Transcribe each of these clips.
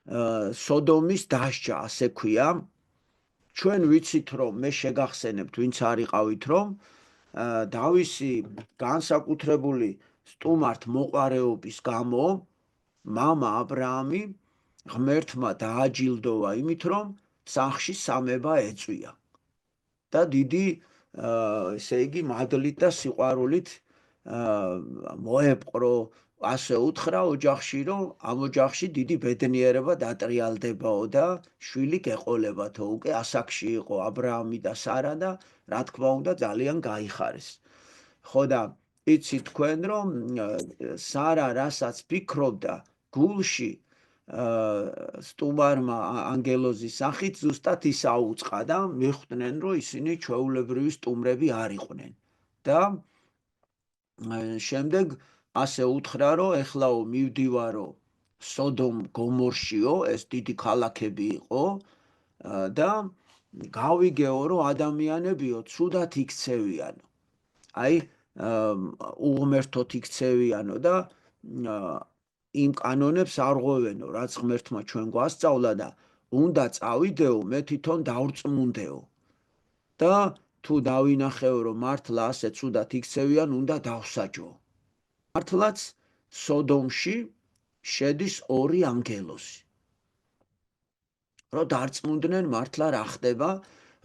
სოდომის დასჯა, ასე ქვია. ჩვენ ვიცით, რომ მე შეგახსენებთ, ვინც არიყავით, რომ დავისი განსაკუთრებული სტუმართ მოყარეობის გამო მამა აბრაამი ღმერთმა დააჯილდოვა იმით, რომ სახლში სამება ეწვია და დიდი ესე იგი მადლით და სიყვარულით მოეპყრო, ასე უთხრა ოჯახში, რომ ამ ოჯახში დიდი ბედნიერება დატრიალდებაო და შვილი გეყოლებათო. უკვე ასაკში იყო აბრაამი და სარა და რა თქმა უნდა ძალიან გაიხარეს. ხო და იცით თქვენ, რომ სარა რასაც ფიქრობდა გულში სტუმარმა ანგელოზის სახით ზუსტად ის აუწყა და მიხვდნენ, რომ ისინი ჩვეულებრივი სტუმრები არ იყვნენ. და შემდეგ ასე უთხრა, რომ ეხლაო მივდივარო სოდომ გომორშიო, ეს დიდი ქალაქები იყო და გავიგეო, რომ ადამიანებიო ცუდად იქცევიანო. აი უღმერთოდ იქცევიანო და იმ კანონებს არ ღვევენო, რაც ღმერთმა ჩვენ გვასწავლა და უნდა წავიდეო, მე თვითონ დავრწმუნდეო. და თუ დავინახეო, რომ მართლა ასე ცუდად იქცევიან, უნდა დავსაჯო. მართლაც სოდომში შედის 2 ანგელოზი. რომ დარწმუნდნენ მართლა რა ხდება,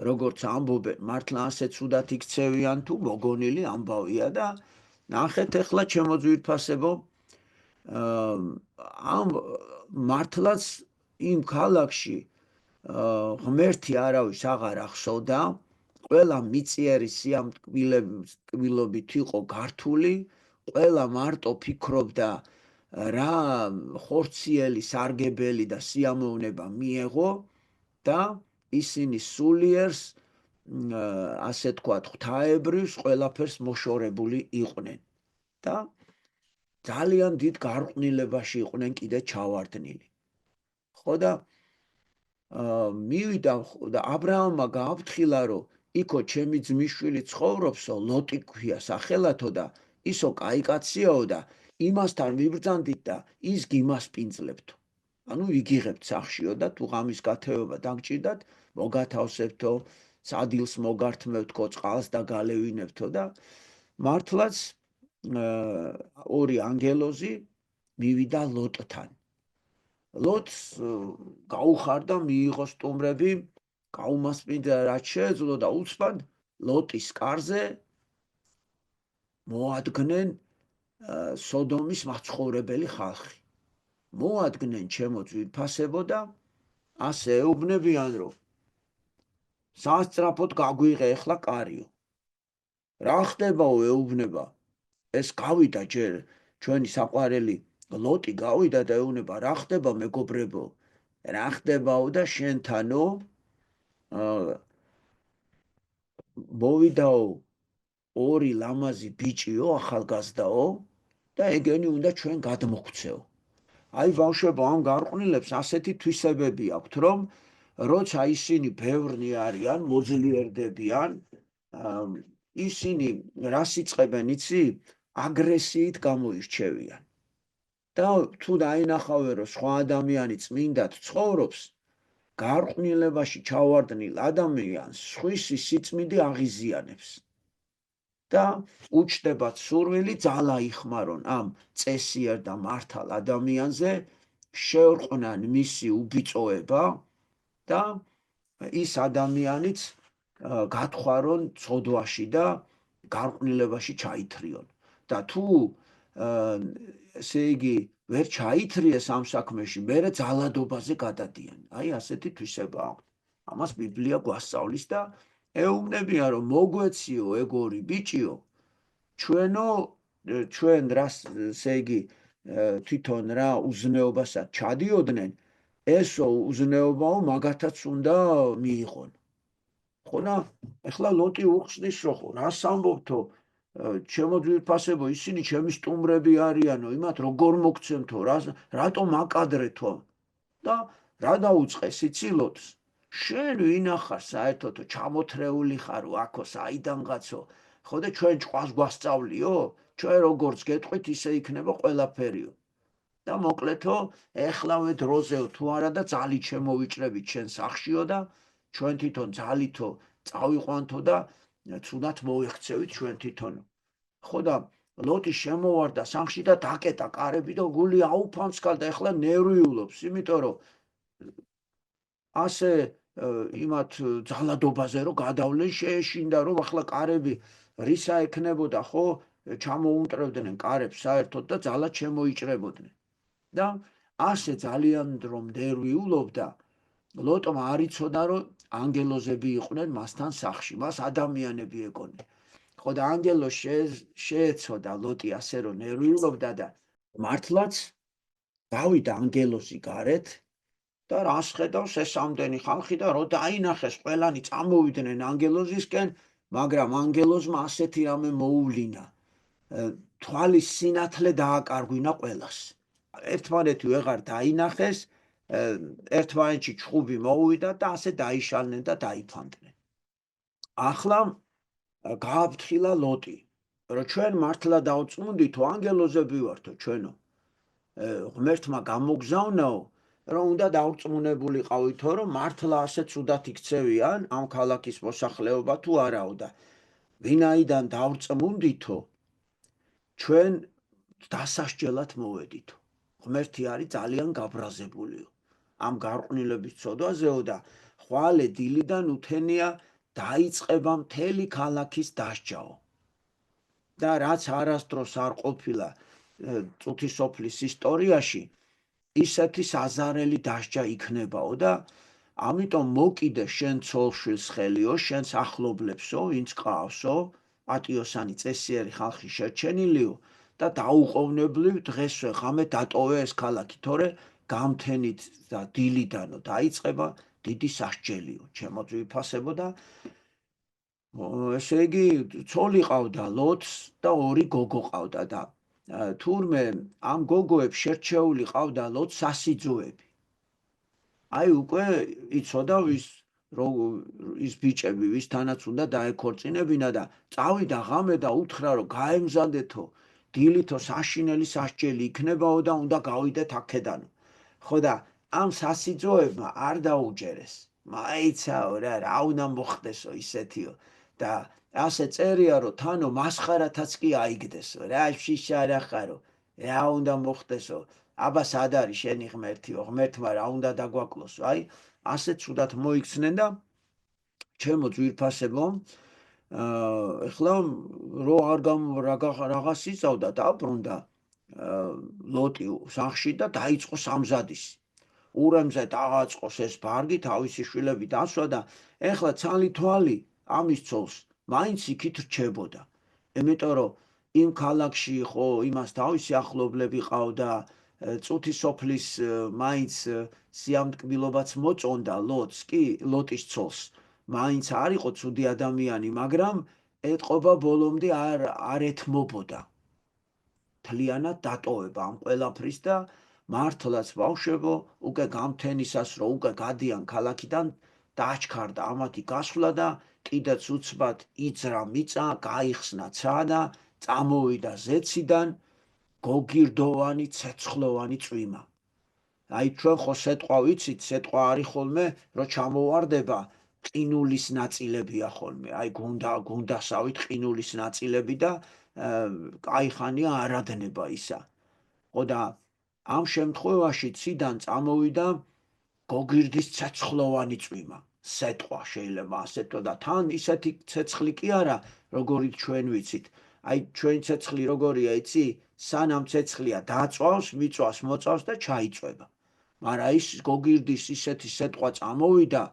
როგორც ამბობენ, მართლა ასე ცუდად იქცევიან თუ მოგონილი ამბავია და ნახეთ ახლა ჩემო ძვირფასებო, ამ მართლაც იმ ქალაქში ღმერთი არავის აღარ ახსოვდა, ყველა მიწიერი სიამტკბილობით იყო გართული, ყველა მარტო ფიქრობდა რა ხორციელი, სარგებელი და სიამოვნება მიეღო და ისინი სულიერს, ასე თქვათ, ღვთაებრივს ყველაფერს მოშორებული იყვნენ და ძალიან დიდ გარყვნილებაში იყვნენ კიდე ჩავარდნილი. ხო და მივიდა და აბრაამმა გააფრთხილა, რომ იქო ჩემი ძმისშვილი ცხოვრობსო, ლოტი ქვია სახელათო და ისო კაი კაციაო და იმასთან ვიბრძანდით და ის გიმასპინძლებთო. ანუ იგიღებთ სახშიო და თუ ღამის გათევება დაგჭირდათ, მოგათავსებთო, სადილს მოგართმევთო, წყალს და გალევინებთო და მართლაც 2 ანგელოზი მივიდა ლოტთან. ლოტს გაუხარდა, მიიღო სტუმრები, გაუმასპინძლა რაც შეეძლო და უცბად ლოტის კარზე მოადგნენ სოდომის მაცხოვრებელი ხალხი. მოადგნენ ჩემო ძვირფასებო და ასე ეუბნებიან, რომ სასწრაფოდ გაგვიღე ახლა კარიო. რა ხდებაო, ეუბნება, ეს გავიდა ჯერ ჩვენი საყვარელი ლოტი გავიდა და ეუბნება, რა ხდება მეგობრებო, რა ხდებაო და შენთანო მოვიდაო 2 ლამაზი ბიჭიო, ახალგაზრდაო და ეგენი უნდა ჩვენ გადმოგვცეო. აი ბავშვებო, ამ გარყვნილებს ასეთი თვისებები აქვთ, რომ როცა ისინი ბევრნი არიან, მოძლიერდებიან, ისინი რას იწყებენ, იცი? აგრესიით გამოირჩევიან. და თუ დაინახავენ, რომ სხვა ადამიანი წმინდად ცხოვრობს, გარყვნილებაში ჩავარდნილ ადამიანს სხვისი სიწმინდე აღიზიანებს. და უჩნდებათ სურვილი ძალა იხმარონ ამ წესიერ და მართალ ადამიანზე, შეერყვნან მისი უბიწოება და ის ადამიანიც გათხვარონ ცოდვაში და გარყვნილებაში ჩაითრიონ. და თუ ესე იგი ვერ ჩაითრიეს ამ საქმეში, მერე ძალადობაზე გადადიან. აი ასეთი თვისება აქვს. ამას ბიბლია გვასწავლის და ეუბნებიან, რომ მოგვეციო ეგ 2 ბიჭიო, ჩვენ რას, ესე იგი თვითონ რა უზნეობასაც ჩადიოდნენ, ესო უზნეობაო მაგათაც უნდა მიიღონ. ხო და ეხლა ლოტი უხსნის, რომ რას ამბობთო, ჩემო ძვირფასებო, ისინი ჩემი სტუმრები არიანო, იმათ როგორ მოგცემთო, რატომ აკადრეთო და რა დაუწყეს იცი ლოტს? შენ ვინახარ საერთოდო, ჩამოთრეული ხარო აქო საიდანღაცო, ხო და ჩვენ ჭყვას გვასწავლიო, ჩვენ როგორც გეტყვით ისე იქნება ყველაფერიო. და მოკლედო ეხლავე დროზეო თუ არა და ძალით შემოვიჭრებით ჩვენ სახშიო და ჩვენ თვითონ ძალითო წავიყვანთო და ცუდად მოექცევით ჩვენ თვითონო. ხო და ლოტი შემოვარდა სახში და დაკეტა კარები და გული აუფანსკალდა, ეხლა ნერვიულობს, იმიტომ რომ ასე იმათ ძალადობაზე რომ გადავლენ შეეშინდა რომ ახლა კარები რისა ექნებოდა, ხო, ჩამოუნტრევდნენ კარებს საერთოდ და ძალად შემოიჭრებოდნენ. და ასე ძალიან რომ ნერვიულობდა, ლოტომ არ იცოდა რომ ანგელოზები იყვნენ მასთან სახში, მას ადამიანები ეგონი. ხო და ანგელო შეეცოდა ლოტი ასე რომ ნერვიულობდა და მართლაც დავიდა ანგელოზი გარეთ და რას ხედავს ეს ამდენი ხალხი და რო დაინახეს ყველანი წამოვიდნენ ანგელოზისკენ, მაგრამ ანგელოზმა ასეთი რამე მოუვლინა, თვალის სინათლე დააკარგვინა ყველას. ერთმანეთი ვეღარ დაინახეს, ერთმანეთში ჩხუბი მოუვიდა და ასე დაიშალნენ და დაიფანტნენ. ახლა გააფრთხილა ლოტი, რომ ჩვენ მართლა დავწმუნდითო, ანგელოზები ვართო ჩვენო, ღმერთმა გამოგზავნაო, რომ უნდა დავრწმუნებულიყავითო, რომ მართლა ასე ცუდად იქცევიან ამ ქალაქის მოსახლეობა თუ არაო და ვინაიდან დავრწმუნდითო, ჩვენ დასასჯელად მოვედითო. ღმერთი არის ძალიან გაბრაზებულიო ამ გარყვნილების ცოდვაზეო და ხვალე დილიდან უთენია დაიწყება მთელი ქალაქის დასჯაო. და რაც არასდროს არ ყოფილა წუთისოფლის ისტორიაში, ისეთი საზარელი დასჯა იქნებაო და ამიტომ მოკიდე შენ ცოლშვილს ხელიო, შენს ახლობლებსო, ვინც ყავსო, პატიოსანი წესიერი ხალხი შერჩენილიო და დაუყოვნებლივ დღესვე ღამე დატოვე ეს ქალაქი, თორე გამთენით და დილიდანო დაიწყება დიდი სასჯელიო, ჩემო ძვირფასებო და ესე იგი ცოლი ყავდა ლოტს და ორი გოგო ყავდა და თურმე ამ გოგოებს შერჩეული ყავდა ლოტს სასიძოები. აი უკვე იცოდა ის ბიჭები, ვისთანაც უნდა დაეკორწინებინა და წავიდა ღამე და უთხრა რომ გაემზადეთო, დილითო საშინელი სასჯელი იქნებაო და უნდა გავიდეთ აქედანო. ხო და ამ სასიძოებმა არ დაუჯერეს, მაიცაო რა უნდა მოხდესო ისეთიო და ასე წერია რომ თანო მასხარათაც კი აიგდესო, რა შიშა რა ხარო, რა უნდა მოხდესო, აბა სად არის შენი ღმერთიო, ღმერთმა რა უნდა დაგვაკლოსო. აი ასე ცუდად მოიქცნენ და ჩემო ძვირფასებო, ეხლა რო რაღაც იწავდა დაბრუნდა ლოტი სახში და დაიწყო სამზადისი. ურემზე დააწყოს ეს ბარგი, თავისი შვილები დასვა და ეხლა ცალი თვალი ამის ცოლს მაინც იქით რჩებოდა. იმიტომ რომ იმ ქალაქში ხო იმას თავისი ახლობლები ყავდა, წუთისოფლის მაინც სიამტკბილობაც მოწონდა ლოტს კი, ლოტის ცოლს. მაინც არ იყო ცუდი ადამიანი, მაგრამ ეტყობა ბოლომდე არ ეთმობოდა. თლიანად დატოვება ამ ყველაფრის და მართლაც ბავშვებო, უკვე გამთენისას რომ უკვე გადიან ქალაქიდან, დაჩქარდა ამათი გასვლა და კიდეც უცბად იძრა მიწა, გაიხსნა ცა და წამოვიდა ზეციდან გოგირდოვანი ცეცხლოვანი წვიმა. აი ჩვენ ხო სეტყვა ვიცით, სეტყვა არის ხოლმე რომ ჩამოვარდება ყინულის ნაწილებია ხოლმე, აი გუნდასავით ყინულის ნაწილები და კაიხანია არადნება ისა. ხო და ამ შემთხვევაში ციდან წამოვიდა გოგირდის ცეცხლოვანი წვიმა. სეტყვა შეიძლება ასე თქო და თან ისეთი ცეცხლი კი არა, როგორიც ჩვენ ვიცით. აი ჩვენი ცეცხლი როგორია იცი? სანამ ცეცხლია დაწვავს, მიწვას, მოწავს და ჩაიწვება. მაგრამ ის გოგირდის ისეთი სეტყვა წამოვიდა,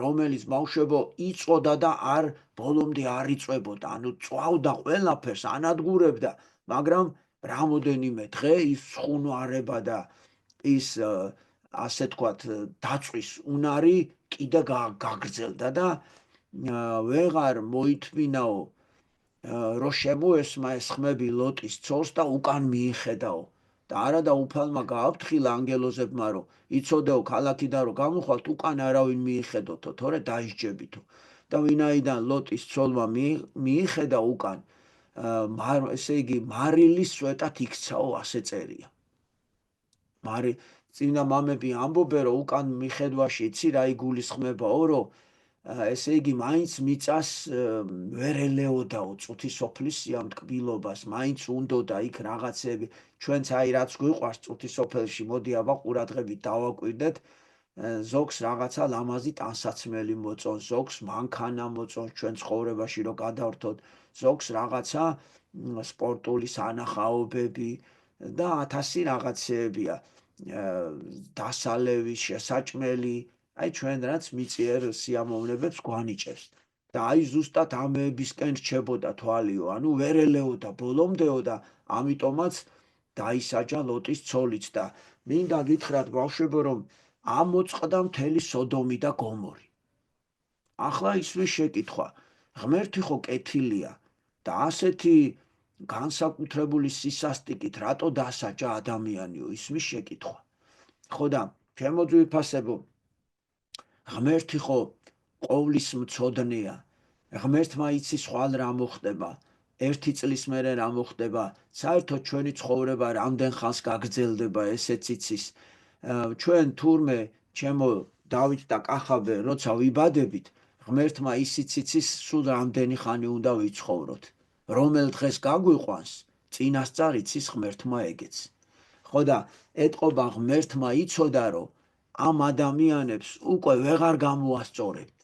რომელიც ბავშვებო იწოდა და არ ბოლომდე არ იწვებოდა, ანუ წვავდა ყველაფერს, ანადგურებდა, მაგრამ რამოდენიმე დღე ის ხუნვარება და ის ასე თქვათ დაწვის უნარი კიდე გაგრძელდა და ვეღარ მოითმინაო რომ შემოესმა ეს ხმები ლოტის ცოლს და უკან მიიხედაო და არადა უფალმა გააფრთხილა ანგელოზებმა რომ იცოდეო ქალაქიდან რომ გამოხვალთ, უკან არავინ მიიხედოთო, თორე დაისჯებითო. და ვინაიდან ლოტის ცოლმა მიიხედა უკან, ესე იგი მარილის სვეტად იქცაო, ასე წერია. წინა მამები ამბობენ, რომ უკან მიხედვაში იცი რა იგულისხმებაო, რომ ესე იგი მაინც მიწას ვერ ელეოდაო წუთის სოფლის სიამ ტკბილობას, მაინც უნდოდა იქ რაღაცები, ჩვენც აი რაც გვიყვარს წუთის სოფელში, მოდი აბა ყურადღებით დავაკვირდეთ, ზოგს რაღაცა ლამაზი ტანსაცმელი მოწონს, ზოგს მანქანა მოწონს ჩვენ ცხოვრებაში რომ გადავრთოთ, ზოგს რაღაცა სპორტული სანახაობები და 1000 რაღაცეებია, დასალევის შესაჭმელი, აი ჩვენ რაც მიწიერ სიამოვნებებს გვანიჭებს და აი ზუსტად ამებისკენ რჩებოდა თვალიო, ანუ ვერ ელეოდა ბოლომდეო და ამიტომაც დაისაჯა ლოტის ცოლიც და მინდა გითხრათ ბავშვებო, რომ ამოწყდა მთელი სოდომი და გომორი. ახლა ისმის შეკითხვა, ღმერთი ხო კეთილია და ასეთი განსაკუთრებული სისასტიკით რატო დასაჯა ადამიანიო, ისმის შეკითხვა. ხო და ჩემო ძვირფასებო, ღმერთი ხო ყოვლის მცოდნეა, ღმერთმა იცის ხვალ რა მოხდება, 1 წლის მერე რა მოხდება, საერთოდ ჩვენი ცხოვრება რამდენ ხანს გაგრძელდება, ესეც იცის. ჩვენ თურმე ჩემო დავით და კახაბე როცა ვიბადებით, ღმერთმა ისიც იცის სულ რამდენი ხანი უნდა ვიცხოვროთ. რომელ დღეს გაგვიყვანს, წინასწარ იცის ღმერთმა ეგეც. ხო და ეტყობა ღმერთმა იცოდა, რომ ამ ადამიანებს უკვე ვეღარ გამოასწორებთ.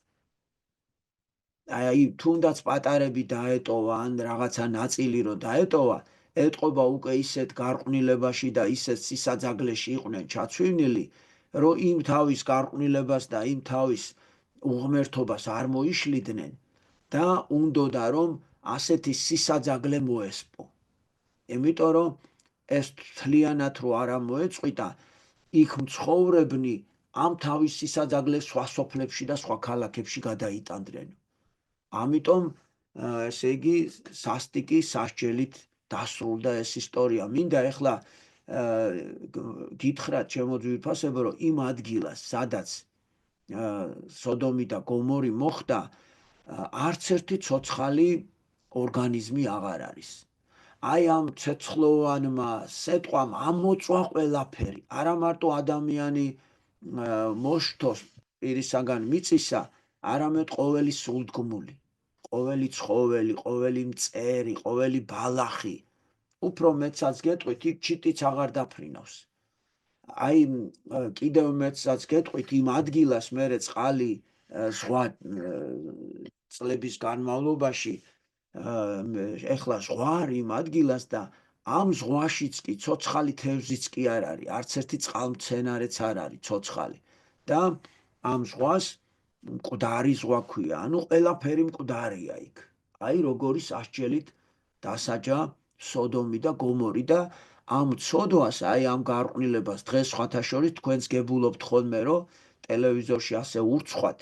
აი თუნდაც პატარები დაეტოვა ან რაღაცა ნაწილი რომ დაეტოვა, ეტყობა უკვე ისეთ გარყვნილებაში და ისეთ სისაძაგლეში იყვნენ ჩაცვინილი, რომ იმ თავის გარყვნილებას და იმ თავის უღმერთობას არ მოიშლიდნენ და უნდოდა რომ ასეთი სისაძაგლე მოესპო. იმიტომ რომ ეს თლიანად რო არ მოეწყვიტა, იქ მცხოვრებნი ამ თავის სისაძაგლეს სხვა სოფლებში და სხვა ქალაქებში გადაიტანდნენ. ამიტომ ესე იგი სასტიკი სასჯელით დასრულდა ეს ისტორია. მინდა ეხლა გითხრათ ჩემო ძვირფასებო, რომ იმ ადგილას, სადაც სოდომი და გომორი მოხდა, არც ერთი ცოცხალი ორგანიზმი აღარ არის. აი ამ ცეცხლოვანმა სეტყვამ ამოწვა ყველაფერი, არა მარტო ადამიანი მოშთოს პირისაგან მიწისა, არამედ ყოველი სულდგმული, ყოველი ცხოველი, ყოველი მწერი, ყოველი ბალახი, უფრო მეცაც გეტყვით, იქ ჩიტიც აღარ დაფრინავს. აი კიდევ მეცაც გეტყვით, იმ ადგილას მერე წყალი ზღვა წლების განმავლობაში ეხლა ზღვარ იმ ადგილას და ამ ზღვაშიც კი ცოცხალი თევზიც კი არ არის, არც ერთი წყალმცენარეც არ არის ცოცხალი და ამ ზღვას მკვდარი ზღვა ქვია, ანუ ყველაფერი მკვდარია იქ. აი როგორი სასჯელით დასაჯა სოდომი და გომორი და ამ ცოდვას, აი ამ გარყვნილებას დღეს სხვათა შორის თქვენს გებულობთ ხოლმე, რომ ტელევიზორში ასე ურცხვად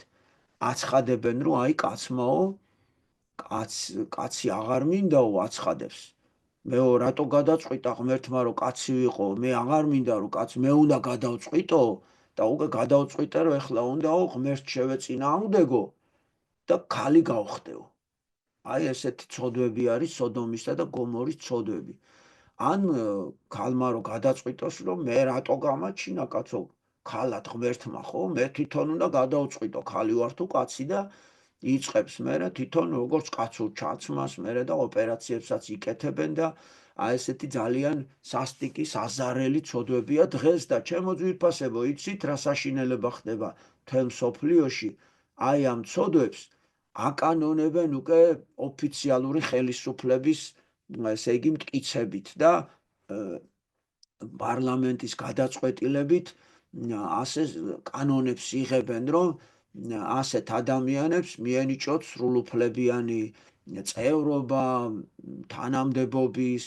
აცხადებენ, რომ აი კაცმაო, კაცი აღარ მინდაო აცხადებს. მეო რატო გადაწყვიტა ღმერთმა რომ კაცი ვიყო, მე აღარ მინდა რომ კაცი, მე უნდა გადავწყვიტო და უკვე გადავწყვიტე რომ ეხლა უნდაო ღმერთს შევეწინააღმდეგო და ქალი გავხდეო. აი ესეთი ცოდვები არის სოდომისა და გომორის ცოდვები. ან ქალმა რომ გადაწყვიტოს რომ მე რატო გამაჩინა კაცო, ქალად ღმერთმა ხო, მე თვითონ უნდა გადავწყვიტო, ქალი ვარ თუ კაცი და იწყებს მერე თვითონ როგორც კაცურ ჩაცმას მერე და ოპერაციებსაც იკეთებენ და აი ესეთი ძალიან სასტიკი, საზარელი ცოდვებია დღეს და ჩემო ძვირფასებო, იცით რა საშინელება ხდება მთელ მსოფლიოში? აი ამ ცოდვებს აკანონებენ უკვე ოფიციალური ხელისუფლების, ესე იგი მტკიცებით და პარლამენტის გადაწყვეტილებით ასე კანონებს იღებენ, რომ ასეთ ადამიანებს მიენიჭოთ სრულუფლებიანი წევრობა, თანამდებობის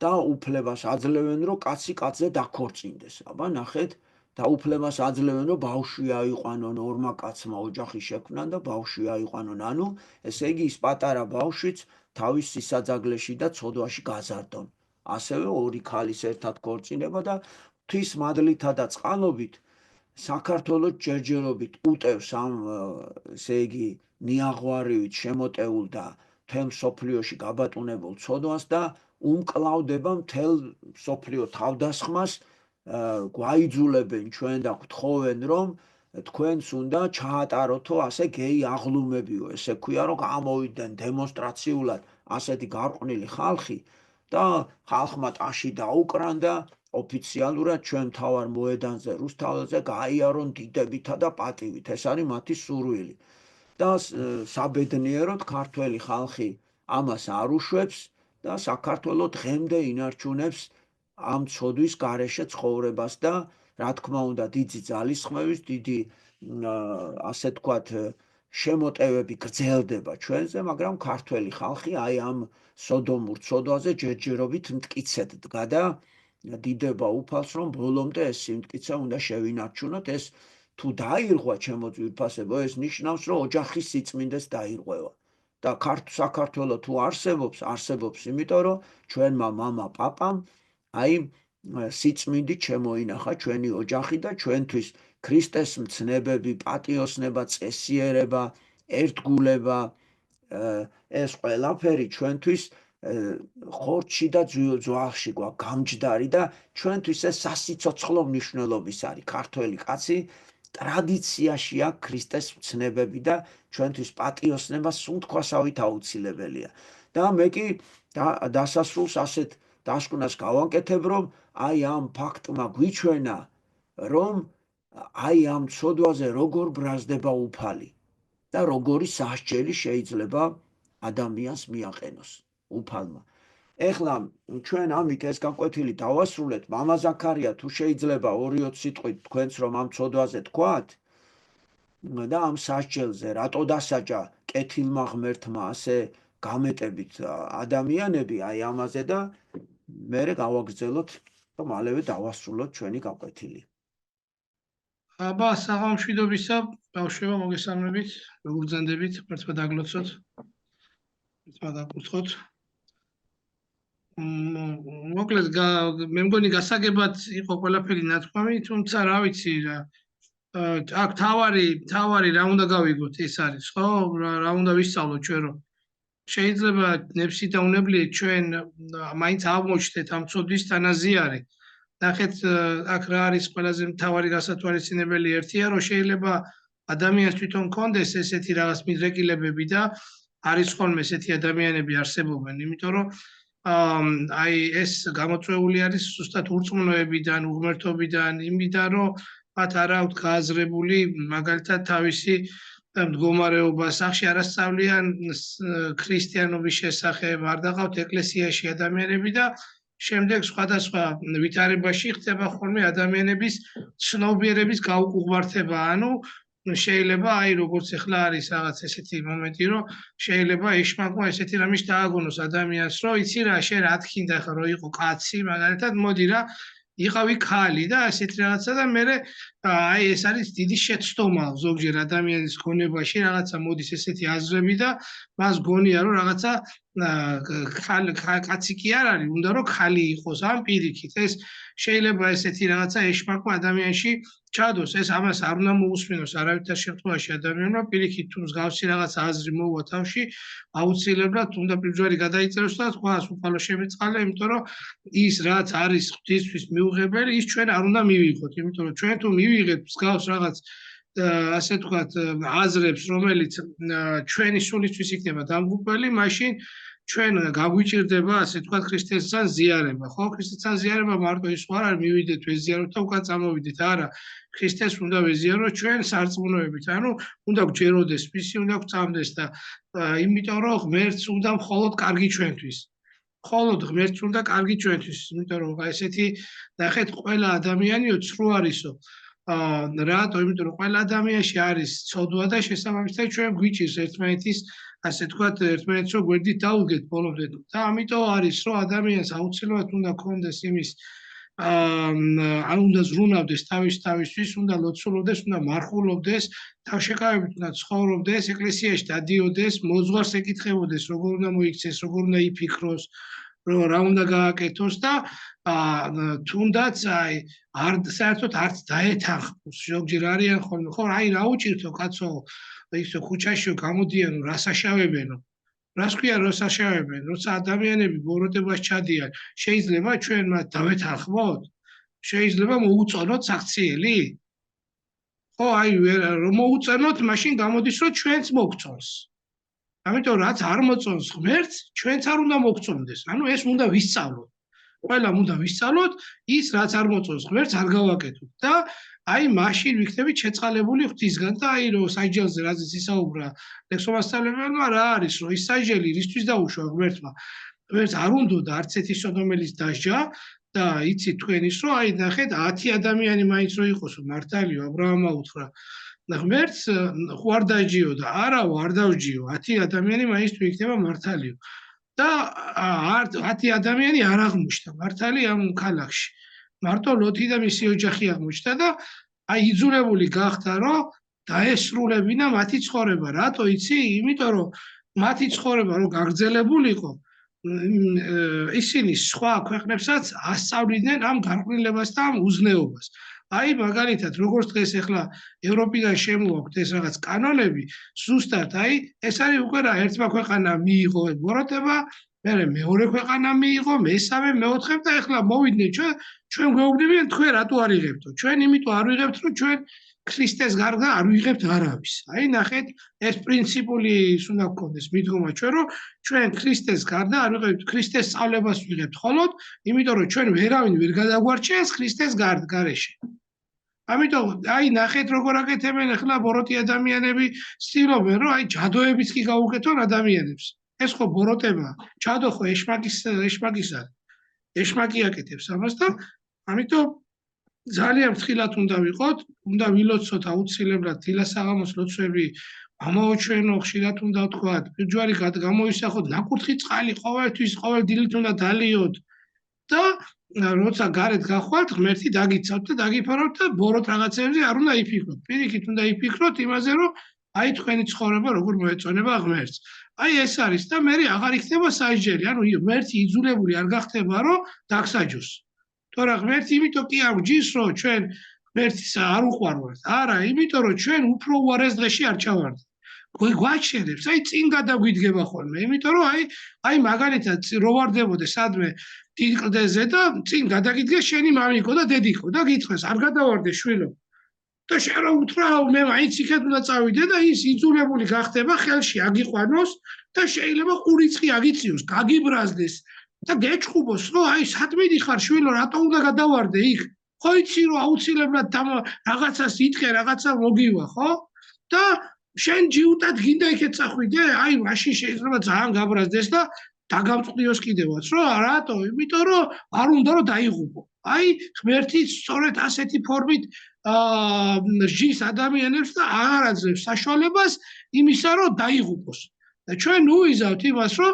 და უფლებას აძლევენ, რომ კაცი კაცზე დაქორწინდეს. აბა ნახეთ, და უფლებას აძლევენ, რომ ბავშვი აიყვანონ, ორმა კაცმა ოჯახი შექმნან და ბავშვი აიყვანონ. ანუ ესე იგი ის პატარა ბავშვიც თავის სისაძაგლეში და ცოდვაში გაზარდონ. ასევე ორი ქალის ერთად ქორწინება და ღვთის მადლითა და წყალობით საქართველოს ჯერჯერობით უტევს ამ ესე იგი ნიაღვარივით შემოტეულ და მთელ მსოფლიოში გაბატონებულ ცოდვას და უმკლავდება მთელ მსოფლიო თავდასხმას გვაიძულებენ ჩვენ და გვთხოვენ რომ თქვენს უნდა ჩაატაროთო ასე გეი აღლუმებიო, ესე ქვია რომ გამოვიდნენ დემონსტრაციულად ასეთი გარყვნილი ხალხი და ხალხმა ტაში დაუკრან და ოფიციალურად ჩვენ მთავარ მოედანზე რუსთაველზე გაიარონ დიდებითა და პატივით. ეს არის მათი სურვილი. და საბედნიეროდ ქართველი ხალხი ამას არ უშვებს და საქართველოს დღემდე ინარჩუნებს ამ ცოდვის გარეშე ცხოვრებას და რა თქმა უნდა დიდი ძალისხმევის, დიდი ასე თქვათ შემოტევები გრძელდება ჩვენზე, მაგრამ ქართველი ხალხი აი ამ სოდომურ ცოდვაზე ჯერჯერობით მტკიცედ დგა და დიდება უფალს რომ ბოლომდე ეს სიმტკიცე უნდა შევინარჩუნოთ. ეს თუ დაირღვა ჩემო ძვირფასებო, ეს ნიშნავს რომ ოჯახის სიწმინდეს დაირღვევა და საქართველოს თუ არსებობს იმიტომ რომ ჩვენმა მამა პაპამ აი სიწმინდით შემოინახა ჩვენი ოჯახი და ჩვენთვის ქრისტეს მცნებები, პატიოსნება, წესიერება, ერთგულება, ეს ყველაფერი ჩვენთვის ხორცში და ძვალში გვაქვს გამჯდარი და ჩვენთვის ეს სასიცოცხლო მნიშვნელობის არის. ქართველი კაცი ტრადიციაში აქვს ქრისტეს მცნებები და ჩვენთვის პატიოსნება სუნთქვასავით აუცილებელია. და მე კი დასასრულს ასეთ დასკვნას გავაკეთებ, რომ აი ამ ფაქტმა გვიჩვენა, რომ აი ამ ცოდვაზე როგორ ბრაზდება უფალი და როგორი სასჯელი შეიძლება ადამიანს მიაყენოს უფალმა. ეხლა ჩვენ ამით ეს გაკვეთილი დავასრულეთ. მამა ზაქარია, თუ შეიძლება 2-3 სიტყვით თქვენც რომ ამ ცოდვაზე თქვათ და ამ სასჯელზე რატო დასაჯა კეთილმა ღმერთმა ასე გამეტებით ადამიანები აი ამაზე და მერე გავაგრძელოთ და მალევე დავასრულოთ ჩვენი გაკვეთილი. აბა, საღამშვიდობისა, ბავშვებო, მოგესალმებით, გურძანდებით, ერთმა დაგლოცოთ, ერთმა დაკურთხოთ. მოკლედ, მე მგონი გასაგებად იყო ყველაფერი ნათქვამი, თუმცა რა ვიცი რა. აქ თავარი რა უნდა გავიგოთ, ეს არის, ხო? რა უნდა ვისწავლოთ ჩვენ რომ შეიძლება ნებსი და უნებლიეთ ჩვენ მაინც აღმოჩნდეთ ამ ცოდვის თანაზიარი. ნახეთ, აქ რა არის ყველაზე მთავარი გასათვალისწინებელი ერთია, რომ შეიძლება ადამიანს თვითონ კონდეს ესეთი რაღაც მიდრეკილებები და არის ხოლმე ესეთი ადამიანები არსებობენ, იმიტომ რომ აი ეს გამოწვეული არის ზუსტად ურწმუნოებიდან, უღმერთობიდან, იმიდან რომ მათ არ აქვთ გააზრებული მაგალითად თავისი მდგომარეობა, სახში არ ასწავლიან ქრისტიანობის შესახებ, არ დაყავთ ეკლესიაში ადამიანები და შემდეგ სხვადასხვა ვითარებაში ხდება ხოლმე ადამიანების ცნობიერების გაუკუღმართება. ანუ შეიძლება აი როგორც ახლა არის რაღაც ესეთი მომენტი, რომ შეიძლება ეშმაკმა ესეთი რამის დააგონოს ადამიანს, რომ იცი რა, შენ რა თქინდა ხა რომ იყო კაცი, მაგალითად, მოდი რა იყავი ქალი და ასეთ რაღაცა და მე აი ეს არის დიდი შეცდომა ზოგჯერ ადამიანის გონებაში, რაღაცა მოდის ესეთი აზრები და მას გონია რომ რაღაცა კაცი კი არ არის, უნდა რომ ქალი იყოს ამ პირიქით. ეს შეიძლება ესეთი რაღაცა ეშმაკმა ადამიანში ჩადოს, ეს ამას არ უნდა მოусმინოს არავითარ შემთხვევაში ადამიანმა, პირიქით თუ მსგავსი რაღაცა აზრი მოვა თავში, აუცილებლად უნდა პირჯვარი გადაიწეროს და თქვას უფალო შემეწყალე, იმიტომ რომ ის რაც არის ღვთისთვის მიუღებელი, ის ჩვენ არ უნდა მივიღოთ, იმიტომ რომ ჩვენ თუ მივიღეთ მსგავს რაღაც ასე თქვათ აზრებს, რომელიც ჩვენი სულისთვის იქნება დამღუპველი, მაშინ ჩვენ გაგვიჭირდება ასე თქვათ ქრისტესთან ზიარება, ხო? ქრისტესთან ზიარება მარტო ის არ არის მივიდეთ ვეზიაროთ და უკან წამოვიდეთ, არა. ქრისტეს უნდა ვეზიაროთ ჩვენ სარწმუნოებით, ანუ უნდა გვჯეროდეს მისი, უნდა გვწამდეს და იმიტომ რომ ღმერთს უნდა მხოლოდ კარგი ჩვენთვის. მხოლოდ ღმერთს უნდა კარგი ჩვენთვის, იმიტომ რომ ესეთი ნახეთ ყველა ადამიანიო ცრუ არისო. რატო? იმიტომ რომ ყველა ადამიანში არის ცოდვა და შესაბამისად ჩვენ გვიჭირს ერთმანეთის ასე თქვათ ერთმანეთს რომ გვერდით დაუდგეთ ბოლომდე და ამიტომ არის რომ ადამიანს აუცილებლად უნდა კონდეს იმის არ უნდა ზრუნავდეს თავისთვის, უნდა ლოცულობდეს, უნდა მარხულობდეს, თავშეკავებით უნდა ცხოვრობდეს, ეკლესიაში დადიოდეს, მოძღვარს ეკითხებოდეს, როგორ უნდა მოიქცეს, როგორ უნდა იფიქროს, რა უნდა გააკეთოს და თუნდაც აი არ საერთოდ არც დაეთანხმოს. ზოგჯერ არიან ხოლმე, ხო, აი რა უჭირთო კაცო, ისო ქუჩაშიო გამოდიანო, რასაშავებენო. რას ქვია რასაშავებენ? როცა ადამიანები ბოროტებას ჩადიან, შეიძლება ჩვენ მათ დავეთანხმოთ? შეიძლება მოუწონოთ საქციელი? ხო, აი რომ მოუწონოთ, მაშინ გამოდის, რომ ჩვენც მოგწონს. ამიტომ რაც არ მოწონს ღმერთს, ჩვენც არ უნდა მოგწონდეს. ანუ ეს უნდა ვისწავლოთ. ყველა უნდა ვისწავლოთ, ის რაც არ მოწონს ღმერთს არ გავაკეთოთ და აი მაშინ ვიქნებით შეწყალებული ღვთისგან და აი რომ საჯელზე რაზეც ისაუბრა ლექსომასწავლებელმა რა არის, რომ ის საჯელი რისთვის დაუშვა ღმერთმა. ღმერთს არ უნდოდა არც ერთი სოდომელის დასჯა და იცით თქვენ ის რომ აი ნახეთ 10 ადამიანი მაინც რო იყოს მართალიო აბრაამმა უთხრა ღმერთს ხო არ დაჯიო და არა არ დავჯიო 10 ადამიანი მაინც თუ იქნება მართალიო და 10 ადამიანი არ აღმოჩნდა მართალი ამ ქალაქში მარტო ლოთი და მისი ოჯახი აღმოჩნდა და აი იძულებული გახდა რომ დაესრულებინა მათი ცხოვრება რატო იცი იმიტომ რომ მათი ცხოვრება რო გაგრძელებულიყო ისინი სხვა ქვეყნებსაც ასწავლიდნენ ამ გარყვნილებას და ამ უზნეობას. აი მაგალითად როგორც დღეს ახლა ევროპიდან შემოაქვთ ეს რაღაც კანონები, ზუსტად აი ეს არის უკვე რა ერთმა ქვეყანამ მიიღო ბოროტება, მეორე ქვეყანამ მიიღო, მესამე, მეოთხე და ახლა მოვიდნენ ჩვენ გვეუბნებიან თქვენ რატო არ იღებთო? ჩვენ იმიტომ არ ვიღებთ რომ ჩვენ ქრისტეს გარდა არ ვიღებთ არავის. აი ნახეთ ეს პრინციპული უნდა გქონდეს მიდგომა ჩვენ რომ ჩვენ ქრისტეს გარდა არ ვიღებთ ქრისტეს სწავლებას ვიღებთ ხოლოდ, იმიტომ რომ ჩვენ ვერავინ ვერ გადაგვარჩენს ქრისტეს გარეშე. ამიტომ აი ნახეთ როგორ აკეთებენ ახლა ბოროტი ადამიანები ცდილობენ რომ აი ჯადოებიც კი გაუკეთონ ადამიანებს. ეს ხო ბოროტება, ჯადო ხო ეშმაკისა. ეშმაკი აკეთებს ამას და ამიტომ ძალიან ფრთხილად უნდა ვიყოთ, უნდა ვილოცოთ აუცილებლად დილასაღამოს ლოცვები, ამაოჩვენო ხშირად უნდა ვთქვათ, ბიჯვარი გამოვისახოთ, ნაკურთხი წყალი ყოველთვის, ყოველ დილით უნდა დალიოთ და როცა გარეთ გახვალთ, ღმერთი დაგიცავთ და დაგიფარავთ და ბოროტ რაღაცებზე არ უნდა იფიქროთ. პირიქით უნდა იფიქროთ იმაზე, რომ აი თქვენი ცხოვრება როგორ მოეწონება ღმერთს. აი ეს არის და მე აღარ იქნება საჯელი, ანუ ღმერთი იძულებული არ გახდება, რომ დაგსაჯოს. თორე ღმერთი იმიტომ კი არ გჯის რომ ჩვენ ღმერთს არ უყვარვართ. არა, იმიტომ რომ ჩვენ უფრო უარეს დღეში არ ჩავარდით. გვაჩერებს, აი წინ გადაგვიდგება ხოლმე, იმიტომ რომ აი მაგალითად რო ვარდებოდე სადმე დიდ კლდეზე და წინ გადაგიდგეს შენი მამიკო და დედიკო და გითხრეს არ გადავარდე შვილო. და შენ რო უთხრა მე მაინც იქეთ უნდა წავიდე და ის იძულებული გახდება ხელში აგიყვანოს და შეიძლება ყურიცხი აგიწიოს, გაგიბრაზდეს. და გეჭხუბოს რომ აი სათმიდი ხარ შვილო რატო უნდა გადავარდე იქ ხო იცი რომ აუცილებლად რაღაცას იტყე რაღაცა მოგივა ხო და შენ ჯიუტად გინდა იქეთ წახვიდე აი მაშინ შეიძლება ძალიან გაბრაზდეს და დაგამწყდიოს კიდევაც რომ რატო იმიტომ რომ არ უნდა რომ დაიღუპო აი ღმერთი სწორედ ასეთი ფორმით ჟის ადამიანებს და არ აძლევს საშუალებას იმისა რომ დაიღუპოს და ჩვენ უიზავთ იმას რომ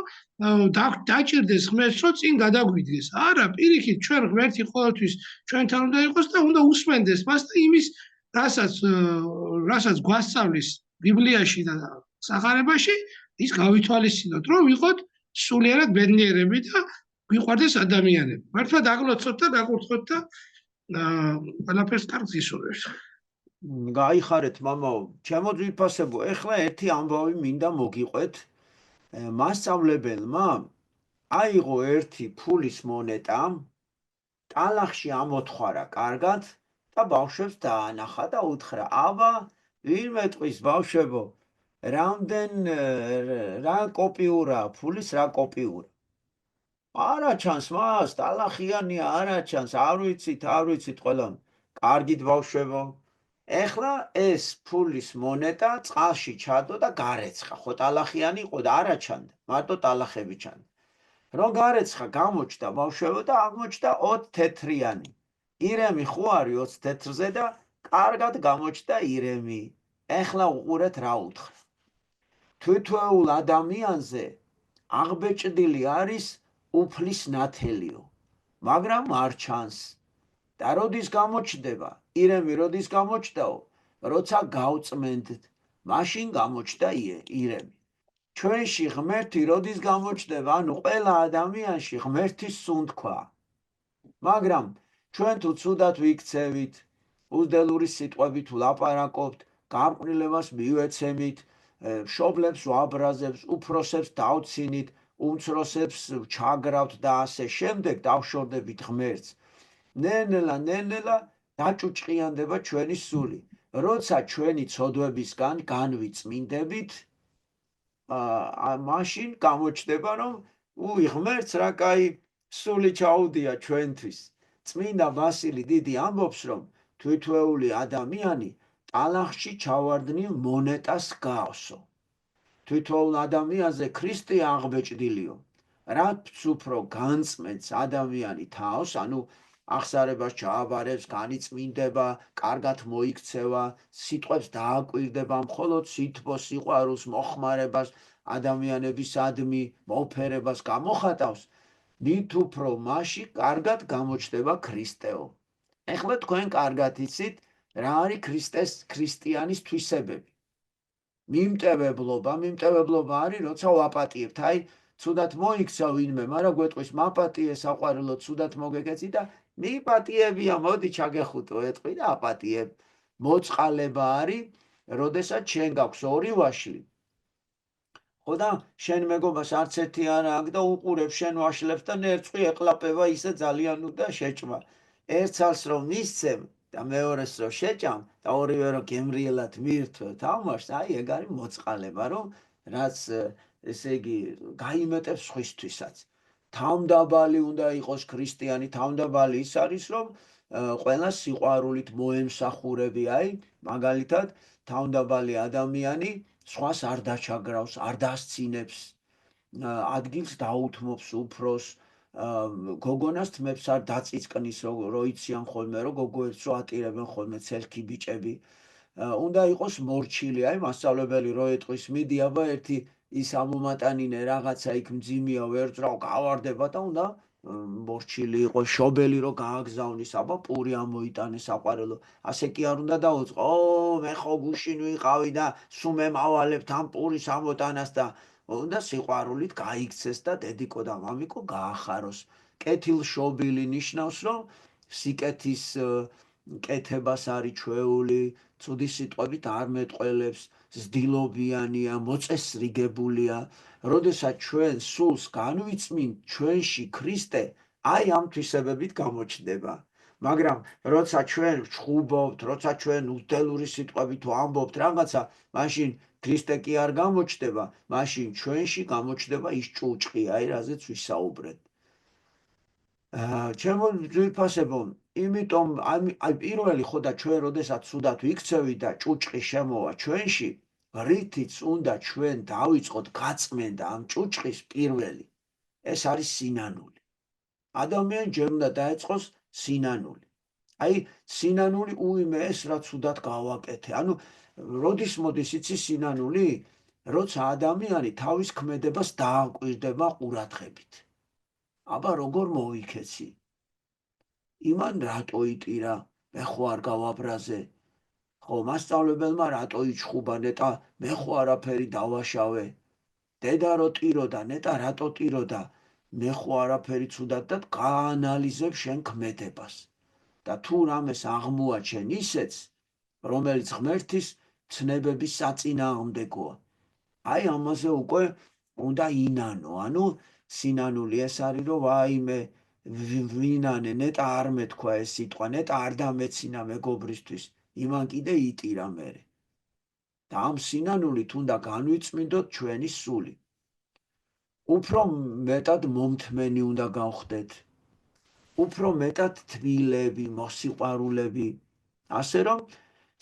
დაჭირდეს ღმერთს რომ წინ გადაგვიდგეს. არა, პირიქით ჩვენ ღმერთი ყოველთვის ჩვენთან უნდა იყოს და უნდა უსმენდეს მას და იმის რასაც გვასწავლის ბიბლიაში და სახარებაში ის გავითვალისწინოთ რომ ვიყოთ სულიერად ბედნიერები და გვიყვარდეს ადამიანები. მართლა დაგლოცოთ და დაგურთხოთ და ყველაფერს კარგს ისურვებს. გაიხარეთ მამაო, ჩემო ძვირფასებო, ეხლა ერთი ამბავი მინდა მოგიყვეთ. მასწავლებელმა აიღო ერთი ფულის მონეტა, ტალახში ამოთხარა კარგად და ბავშვებს დაანახა და უთხრა: "აბა, ვინმე ტყვის ბავშვებო, რა კოპიურა, ფულის რა კოპიურა?" არა ჩანს მას, ტალახიანია, არა ჩანს, არ ვიცით ყველამ. კარგით ბავშვებო. ეხლა ეს ფულის მონეტა წყალში ჩადო და გარეცხა, ხო ტალახიანი იყო და არა ჩანდა, მარტო ტალახები ჩანდა. რომ გარეცხა, გამოჩნდა ბავშვებო და აღმოჩნდა 20 თეთრიანი. ირემი ხო არის 20 თეთრზე და კარგად გამოჩნდა ირემი. ეხლა უყურეთ რა უთხრა. თვითეულ ადამიანზე აღბეჭდილი არის უფლის ნათელიო, მაგრამ არ ჩანს. და როდის გამოჩნდება? ირემი როდის გამოჩნდაო? როცა გავწმენდთ, მაშინ გამოჩნდა ირემი. ჩვენში ღმერთი როდის გამოჩნდება? ანუ ყველა ადამიანში ღმერთის სუნთქვა. მაგრამ ჩვენ თუ ცუდად ვიქცევით, უძდელური სიტყვებით ვლაპარაკობთ, გარყვნილებას მივეცემით, მშობლებს ვაბრაზებს, უფროსებს დავცინით, უმცროსებს ჩაგრავთ და ასე შემდეგ დავშორდებით ღმერთს. ნელ-ნელა დაჭუჭყიანდება ჩვენი სული. როცა ჩვენი ცოდვებისგან განვიწმინდებით, მაშინ გამოჩნდება, რომ ღმერთს რა კაი სული ჩაუდია ჩვენთვის. წმინდა ბასილი დიდი ამბობს, რომ თვითვეული ადამიანი ტალახში ჩავარდნილ მონეტას გაავსო. თვითოულ ადამიანზე ქრისტე აღბეჭდილიო. რაც უფრო განწმენს ადამიანი თავს, ანუ აღსარებას ჩააბარებს, განიწმინდება, კარგად მოიქცევა, სიტყვებს დააკვირდება, მხოლოდ სითბოს, სიყვარულს, მოხმარებას, ადამიანებისადმი მოფერებას გამოხატავს, მით უფრო მასში კარგად გამოჩნდება ქრისტეო. ეხლა თქვენ კარგად იცით, რა არის ქრისტიანის თვისებები. მიმტევებლობა არის, როცა ვაპატიებთ, აი, ცუდად მოიქცა ვინმე, მაგრამ გვეტყვის მაპატიე საყვარელო, ცუდად მოგეკეცი და მიპატიებია, მოდი ჩაგეხუტო ეტყვი და აპატიებ. მოწყალება არის, როდესაც შენ გაქვს ორი ვაშლი. ხო და შენ მეგობას არც ერთი არ აქვს და უყურებს შენ ვაშლებს და ნერწყვი ეყლაპება ისე ძალიან უნდა შეჭმა. ერთ ცალს რომ მისცემ და მეორეს რომ შეჭამ და ორივე რომ გემრიელად მიირთვევ თამაშს, აი ეგ არის მოწყალება, რომ რაც ესე იგი გაიმეტებს სხვისთვისაც. თავმდაბალი უნდა იყოს ქრისტიანი, თავმდაბალი ის არის, რომ ყველა სიყვარულით მოემსახურები, აი, მაგალითად, თავმდაბალი ადამიანი სხვას არ დაჩაგრავს, არ დასცინებს, ადგილს დაუთმობს უფროს, გოგონას თმებს არ დაწიწკნის, რო იციან ხოლმე, რომ გოგოებს რო ატირებენ ხოლმე ცელქი ბიჭები. უნდა იყოს მორჩილი, აი, მასწავლებელი რო ეტყვის, მიდი აბა ერთი ის ამომატანინე რაღაცა იქ მძიმეა, ვერ ძრავ, გავარდება და უნდა მორჩილი იყოს, შობელი რო გააგზავნის, აბა პური ამოიტანე საყვარელო. ასე კი არ უნდა დაუწყო, მე ხო გუშინ ვიყავი და სულ მემავალებთ ამ პურის ამოტანას და უნდა სიყვარულით გაიქცეს და დედიკო და მამიკო გაახაროს. კეთილშობილი ნიშნავს, რომ სიკეთის კეთებას არის ჩვეული, ცუდი სიტყვებით არ მეტყველებს, ზდილობიანია, მოწესრიგებულია. როდესაც ჩვენ სულს განვიწმინთ, ჩვენში ქრისტე აი ამ თვისებებით გამოჩნდება. მაგრამ როცა ჩვენ ვჩხუბობთ, როცა ჩვენ უდელური სიტყვებით ვამბობთ რაღაცა, მაშინ ქრისტე კი არ გამოჩნდება, მაშინ ჩვენში გამოჩნდება ის ჭუჭყი, აი რაზეც ვისაუბრეთ. ჩემო ძვირფასებო, იმიტომ აი პირველი ხო და ჩვენ როდესაც ცუდად ვიქცევით და ჭუჭყი შემოვა ჩვენში, რითიც უნდა ჩვენ დავიწყოთ გაწმენდა ამ ჭუჭყის პირველი. ეს არის სინანული. ადამიანი ჯერ უნდა დაეწყოს სინანული. აი, სინანული უიმე ეს რა ცუდად გავაკეთე. ანუ როდის მოდის იცი სინანული? როცა ადამიანი თავის ქმედებას დააკვირდება ყურადღებით. აბა როგორ მოიქეცი? იმან რატო იტირა? მე ხო არ გავაბრაზე. ხო, მასწავლებელმა რატო იჩხუბა ნეტა? მე ხო არაფერი დავაშავე. დედა რო ტიროდა, ნეტა რატო ტიროდა? მე ხო არაფერი ცუდად და გაანალიზებ შენ ქმედებას. და თუ რამეს აღმოაჩენ ისეც, რომელიც ღმერთის ცნებების საწინააღმდეგოა. აი ამაზე უკვე უნდა ინანო, ანუ სინანული ეს არის, რომ ვაიმე ვინანე, ნეტა არ მეთქვა ეს სიტყვა, ნეტა არ დამეცინა მეგობრისთვის, იმან კიდე იტირა მერე. და ამ სინანულით უნდა განვიწმინდოთ ჩვენი სული. უფრო მეტად მომთმენი უნდა გავხდეთ. უფრო მეტად თბილები, მოსიყვარულები. ასე რომ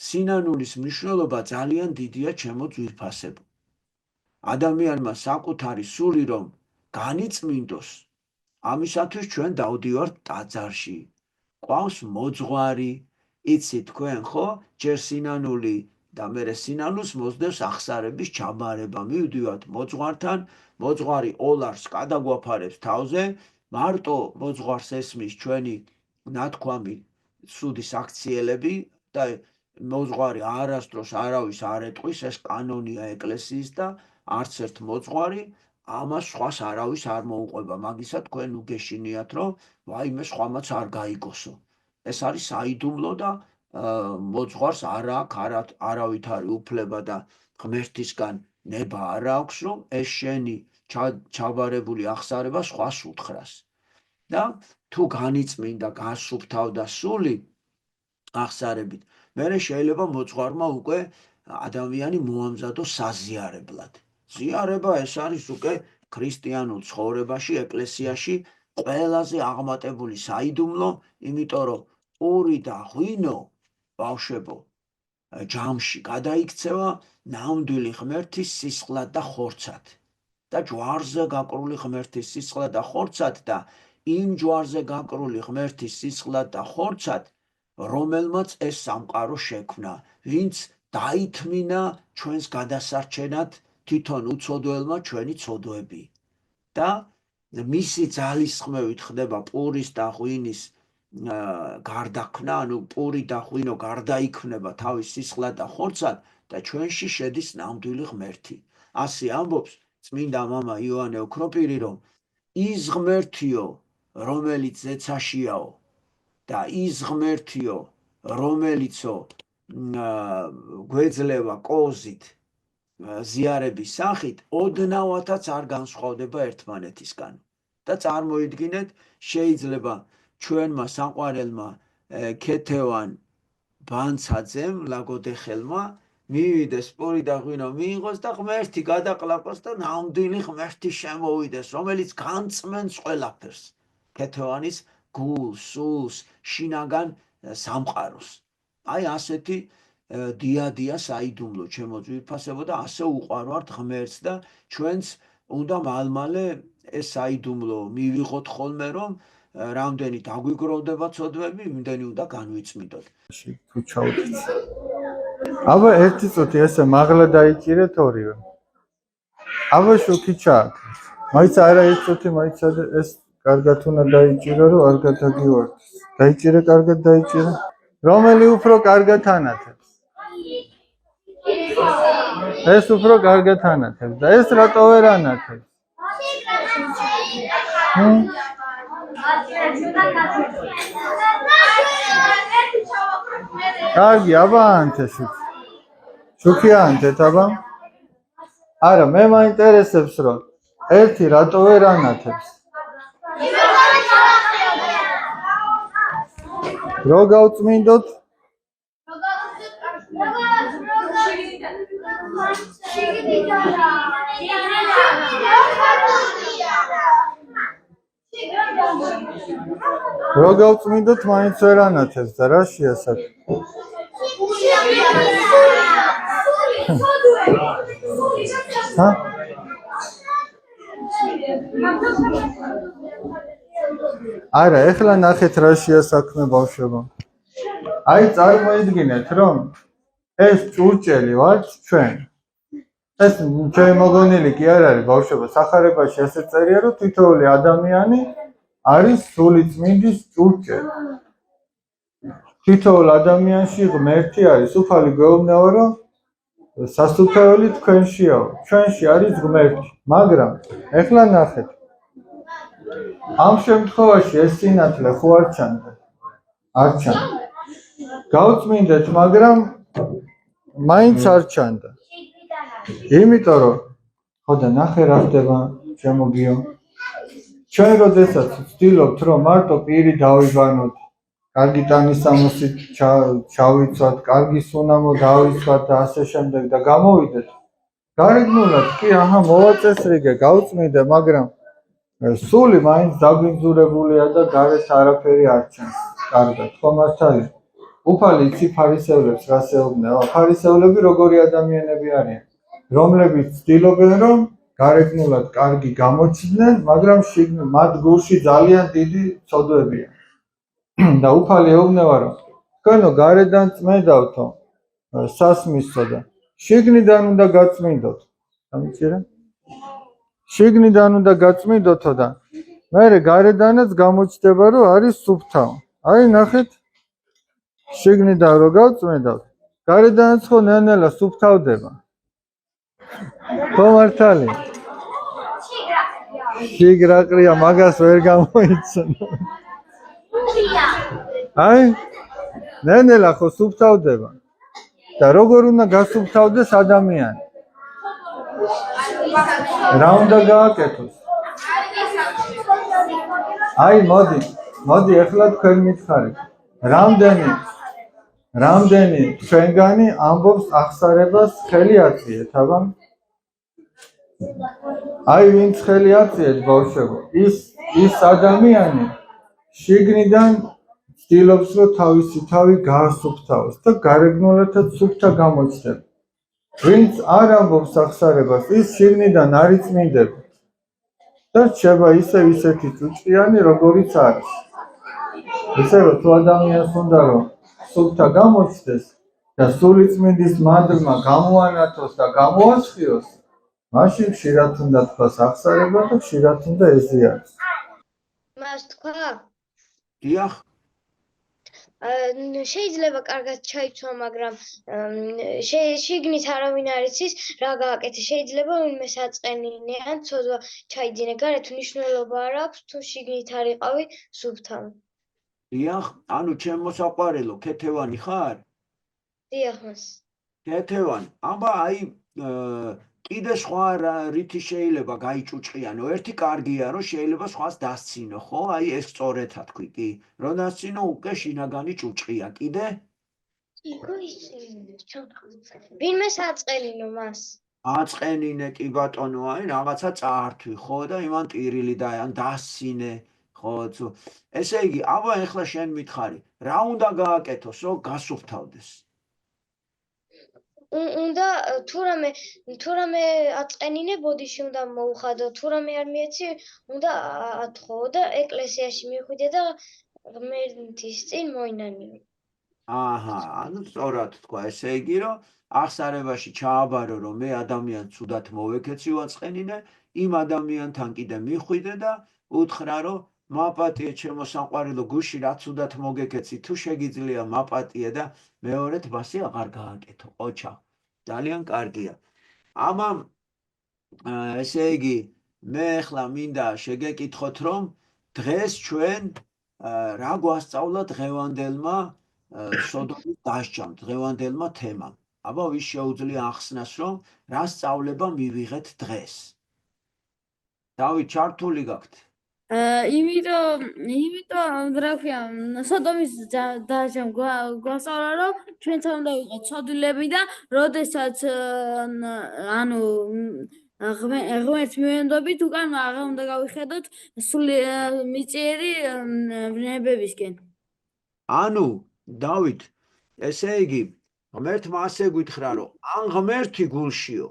სინანულის მნიშვნელობა ძალიან დიდია ჩემო ძვირფასებო. ადამიანმა საკუთარი სული რომ განიწმინდოს, ამისათვის ჩვენ დავდივართ ტაძარში. ყავს მოძღვარი, იცით თქვენ ხო, ჯერ სინანული და მერე სინანულს მოსდევს ახსარების ჩაბარება. მივდივართ მოძღვართან, მოძღვარი ოლარს გადაგვაფარებს თავზე, მარტო მოძღვარს ესმის ჩვენი ნათქვამი სუდის აქციელები და მოძღვარი არასდროს არავის არ ეტყვის, ეს კანონია ეკლესიის და არც ერთ მოძღვარი ამას სხვას არავის არ მოუყვება. მაგისა თქვენ უგეშინიათ, რომ ვაიმე სხვამაც არ გაიგოსო. ეს არის საიდუმლო და მოძღვარს არ აქვს არავითარი უფლება და ღმერთისგან ნება არ აქვს, რომ ეს შენი ჩაბარებული ახსარება სხვას უთხრას. და თუ განიწმინდა გასუფთავდა სული აღსარებით, მერე შეიძლება მოძღვარმა უკვე ადამიანი მოამზადო საზიარებლად. ზიარება ეს არის უკვე ქრისტიანულ ცხოვრებაში, ეკლესიაში ყველაზე აღმატებული საიდუმლო, იმიტომ რომ პური და ღვინო ბავშვებო ჯამში გადაიქცევა ნამდვილი ღმერთის სისხლად და ხორცად და ჯვარზე გაკრული ღმერთის სისხლად და ხორცად და იმ ჯვარზე გაკრული ღმერთის სისხლად და ხორცად, რომელმაც ეს სამყარო შექმნა, ვინც დაითმინა ჩვენს გადასარჩენად თვითონ უცოდველმა ჩვენი ცოდვები და მისი ძალისხმევით ხდება პურის და ღვინის გარდაქმნა, ანუ პური და ღვინო გარდაიქმნება თავის სისხლად და ხორცად და ჩვენში შედის ნამდვილი ღმერთი. ასე ამბობს წმინდა მამა იოანე ოქროპირი, რომ ის ღმერთიო, რომელიც ზეცაშიაო და ის ღმერთიო, რომელიცო გვეძლევა კოზით ზიარების სახით, ოდნავათაც არ განსხვავდება ერთმანეთისგან. და წარმოიდგინეთ, შეიძლება ჩვენმა საყვარელმა ქეთევან ბანცაძემ ლაგოდეხელმა მივიდეს პური და ღვინო მიიღოს და ღმერთი გადაყლაპოს და ნამდვილი ღმერთი შემოვიდეს, რომელიც განწმენს ყველაფერს, ქეთევანის გულს, სულს, შინაგან სამყაროს. აი ასეთი დიადია საიდუმლო ჩემო ძვირფასებო და ასე უყვარვართ ღმერთს და ჩვენც უნდა მალმალე ეს საიდუმლო მივიღოთ ხოლმე, რომ რამდენი დაგვიგროვდება ცოდვები, იმდენი უნდა განვიწმინდოთ. თუ ჩავდით. აბა ერთი წუთი ესე მაღლა დაიჭირეთ ორივე. აბა შუქი ჩააქრეთ. მაინც არა ერთი წუთი, მაინც ეს კარგად უნდა დაიჭირო, რომ არ გადაგივარდეს. დაიჭირე, კარგად დაიჭირე. რომელი უფრო კარგად ანათებს? ეს უფრო კარგად ანათებს და ეს რატო ვერ ანათებს? კარგი, აბა ანთე შუქი. შუქი ანთეთ, აბა. არა, მე მაინტერესებს, რომ ერთი რატო ვერ ანათებს? რო გავწმინდოთ? რო გავწმინდოთ, მაინც ვერ ანათებს და რა შეასაკ? არა, ეხლა ნახეთ რა შეასაქმე ბავშვებო. აი წარმოიდგინეთ, რომ ეს ჭურჭელი ვართ ჩვენ. ეს ჩემი მოგონილი კი არ არის ბავშვებო, სახარებაში ასე წერია, რომ თითოეული ადამიანი არის სული წმინდის ჭურჭელი. თითოეულ ადამიანში ღმერთი არის, უფალი გვეუბნება, რომ სასუფეველი თქვენშიაო, ჩვენში არის ღმერთი, მაგრამ ეხლა ნახეთ. ამ შემთხვევაში ეს სინათლე ხო არ ჩანდა? არ ჩანდა. გავწმინდეთ, მაგრამ მაინც არ ჩანდა. იმიტომ რომ ხო და ნახე რა ხდება ჩემო გიო. ჩვენ როდესაც ვცდილობთ, რომ მარტო პირი დავიბანოთ, კარგი ტანისამოსით ჩავიცვათ, კარგი სუნამო დავიცვათ და ასე შემდეგ და გამოვიდეთ. გარეგნულად კი აჰა მოვაწესრიგე, გავწმინდე, მაგრამ სული მაინც დაგვინძურებულია და გარეთ არაფერი არ ჩანს. კარგად, ხო მართალია. უფალი იცი ფარისევლებს რას ეუბნება. ფარისევლები როგორი ადამიანები არიან, რომლებიც ცდილობენ, რომ გარეგნულად კარგი გამოჩნდნენ, მაგრამ მათ გულში ძალიან დიდი ცოდვებია. და უფალი ეუბნება, რომ თქვენო გარედან წმედავთო, სასმისო და შიგნიდან უნდა გაწმინდოთ. გამიჭირე? შიგნიდან უნდა გაწმინდოთო და მერე გარედანაც გამოჩნდება, რომ არის სუფთავ. აი ნახეთ, შიგნიდან რო გავწმინდოთ, გარედანაც ხო ნელ-ნელა სუფთავდება. ხო მართალია? შიგრაყრია, მაგას ვერ გამოიცნო. აი, ნელ-ნელა ხო სუფთავდება. და როგორ უნდა გასუფთავდეს ადამიანი? რა უნდა გააკეთოს? აი, მოდი, მოდი ახლა თქვენ მითხარით. რამდენი ჩვენგანი ამბობს აღსარებას ხელი აწიეთ, აბა? აი ვინც ხელი აწიეთ, ბავშვებო, ის ადამიანი შიგნიდან ცდილობს, რომ თავისი თავი გაასუფთავოს და გარეგნულადაც სუფთა გამოჩნდება. ვინც არ ამბობს აღსარებას, ის შიგნიდან არ იწმინდება და რჩება ისეთი ჭუჭყიანი, როგორიც არის. ისე რომ თუ ადამიანს უნდა რომ სუფთა გამოჩნდეს და სულიწმინდის მადლმა გამოანათოს და გამოასხიოს, მაშინ ხშირად უნდა თქვას აღსარება და ხშირად უნდა ეზიაროს. მას თქვა? დიახ. შეიძლება კარგად ჩაიცვა, მაგრამ შიგნით არავინ არ იცის რა გააკეთე. შეიძლება ვინმეს აწყენინე ან ცოდვა ჩაიძინე. გარეთ მნიშვნელობა არ აქვს, თუ შიგნით არ იყავი სუფთავი. დიახ, ანუ ჩემო საყვარელო, ქეთევანი ხარ? დიახ, მას. ქეთევანი, აბა აი კიდე სხვა რითი შეიძლება გაიჭუჭყიანო. ერთი კარგია, რომ შეიძლება სხვას დასცინო, ხო? აი ეს სწორეთა თქვი კი. რომ დასცინო უკვე შინაგანი ჭუჭყია. კიდე? ვინმეს აწყენინო მას? აწყენინე კი ბატონო, აი რაღაცა წართვი, ხო და იმან ტირილი და ან დასცინე, ხო? ესე იგი, აბა ეხლა შენ მითხარი, რა უნდა გააკეთოს, რომ გასუფთავდეს? უნდა თუ რამე აწყენინე, ბოდიში უნდა მოუხადო, თუ რამე არ მიეცი, უნდა ათხოვო და ეკლესიაში მიხვიდე და ღმერთის წინ მოინანიო. აჰა, ანუ სწორად თქვა, ესე იგი, რომ აღსარებაში ჩააბარო, რომ მე ადამიანს ცუდად მოვეკეცი ვაწყენინე, იმ ადამიანთან კიდე მიხვიდე და უთხრა, რომ მაპატიე ჩემო სამყვარელო გუში, რა ცუდად მოგეკეცი, თუ შეგიძლია მაპატიე და მეორედ მასე აღარ გააკეთო, ყოჩა. ძალიან კარგია. ამამ ესე იგი, მე ახლა მინდა შეგეკითხოთ, რომ დღეს ჩვენ რა გვასწავლა დღევანდელმა სოდომის დასჯამ, დღევანდელმა თემამ. აბა ვის შეუძლია ახსნას, რომ რა სწავლება მივიღეთ დღეს? დავით, ჩართული გაქვთ? იმიტომ რა ქვია, სოდომის დასჯამ გვასწავლა, რომ ჩვენთან უნდა ვიყოთ ცოდვილები და როდესაც ანუ ღმერთს მივენდობით, უკან აღარ უნდა გავიხედოთ მიწიერი ვნებებისკენ. ანუ დავით, ესე იგი, ღმერთმა ასე გითხრა, რომ ან ღმერთი გულშიო,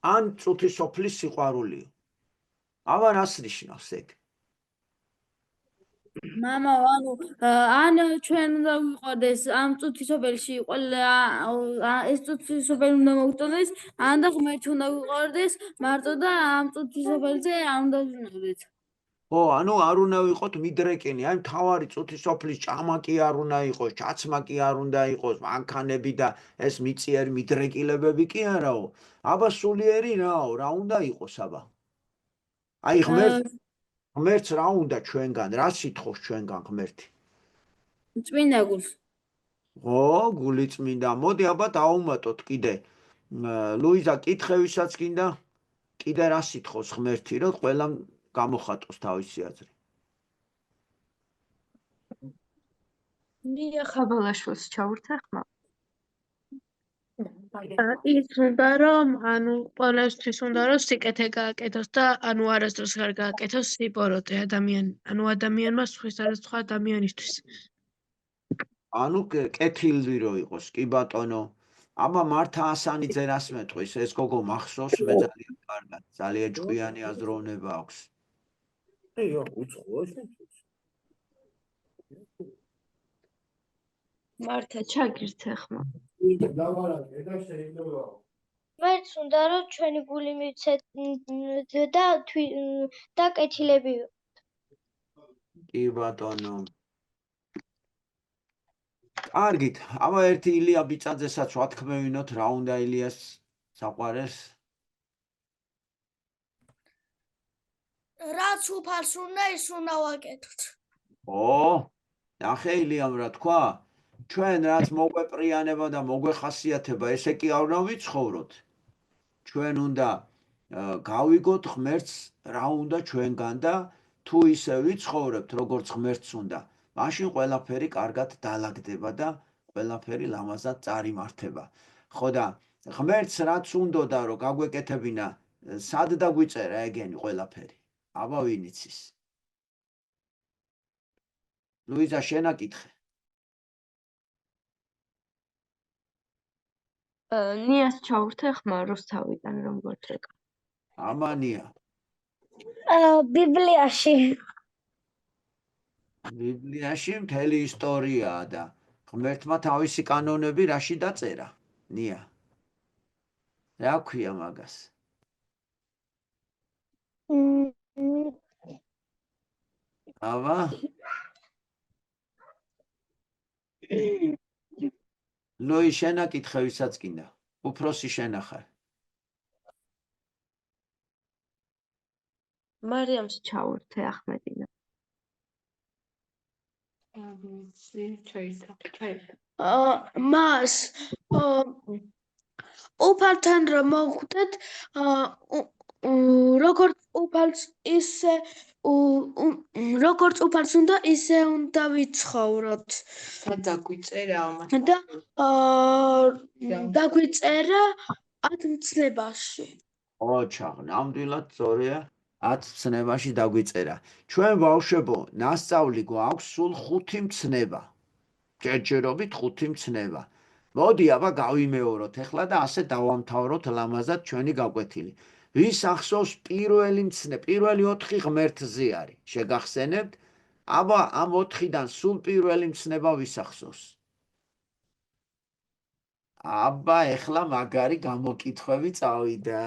ან წუთი სოფლის სიყვარულიო. აბა რას ნიშნავს ეგ? მამა, ან ჩვენ უნდა ვიყოდეს ამ წუთისოფელში, ეს წუთისოფელი უნდა მოგწონდეს, ან და ღმერთი უნდა ვიყოდეს მარტო და ამ წუთისოფელზე არ უნდა ვზრუნავდეთ. ხო, ანუ არ უნდა ვიყოთ მიდრეკინი, აი მთავარი წუთისოფლის ჭამა კი არ უნდა იყოს, ჩაცმა კი არ უნდა იყოს, მანქანები და ეს მიწიერი მიდრეკილებები კი არაო. აბა სულიერი რაო, რა უნდა იყოს აბა? აი ღმერთს რა უნდა ჩვენგან, რა სიტყვის ჩვენგან ღმერთი? წმინდა გულს. ხო, გული წმინდა. მოდი აბა დავუმატოთ კიდე. ლუიზა, კითხევისაც გინდა? კიდე რა სიტყვის ღმერთი, რომ ყველამ გამოხატოს თავისი აზრი? დიახ, აბალაშვილს ჩავურთე ხმა. ის უნდა რომ ყველასთვის უნდა რომ სიკეთე გააკეთოს და არასდროს არ გააკეთოს სიპოროტე ადამიანმა სხვის არა სხვა ადამიანისთვის. ანუ კეთილი რო იყოს, კი ბატონო. აბა მართა ასანიძე რას მეტყვის? ეს გოგო მახსოვს, მე ძალიან კარგად, ძალიან ჭკვიანი აზროვნება აქვს. მართა ჩაგირთე ხმა. ღმერთს უნდა რომ ჩვენი გული მივცეთ და კეთილები ვიყოთ. კი ბატონო. კარგით, აბა ერთი ილია ბიწაძესაც ვათქმევინოთ, რა უნდა ილიას საყვარელს? რაც უფალს უნდა, ის უნდა ვაკეთოთ. ო, ნახე ილიამ რა თქვა? ჩვენ რაც მოგვეპრიანება და მოგვეხასიათება, ესე კი არ უნდა ვიცხოვროთ. ჩვენ უნდა გავიგოთ ღმერთს რა უნდა ჩვენგან და თუ ისე ვიცხოვრებთ, როგორც ღმერთს უნდა, მაშინ ყველაფერი კარგად დაალაგდება და ყველაფერი ლამაზად წარიმართება. ხო და ღმერთს რაც უნდოდა რომ გაგვეკეთებინა, სად დაგვიწერა ეგენი ყველაფერი? აბა ვინ იცის? ლუიზა, შენ აკითხე. ნიას ჩაურთე ხმა რუსთავიდან რომ გვერდეკა. ამანია. ბიბლიაში. ბიბლიაში მთელი ისტორიაა და ღმერთმა თავისი კანონები რაში დაწერა? ნია. რა ქვია მაგას? აბა? ლოი, შენ აკითხე, ვისაც გინდა. უფროსი შენ ახარ. მარიამს ჩაურთე ახმეტინა. მას უფალთან რომ მოვხვდეთ, როგორც უფალს ისე როგორც უფალს უნდა ისე უნდა ვიცხოვროთ. და დაგვიწერა 10 მცნებაში. ოჩაღ, ნამდვილად სწორია, 10 მცნებაში დაგვიწერა. ჩვენ ბავშვებო, ნასწავლი გვაქვს სულ 5 მცნება. ჯერჯერობით 5 მცნება. მოდი, აბა გავიმეოროთ ახლა და ასე დავამთავროთ ლამაზად ჩვენი გაკვეთილი. ვის ახსოვს პირველი 4 ღმერთზე არის? შეგახსენებთ? აბა ამ 4-დან სულ პირველი მცნება ვის ახსოვს? აბა ეხლა მაგარი გამოკითხვები წავიდა.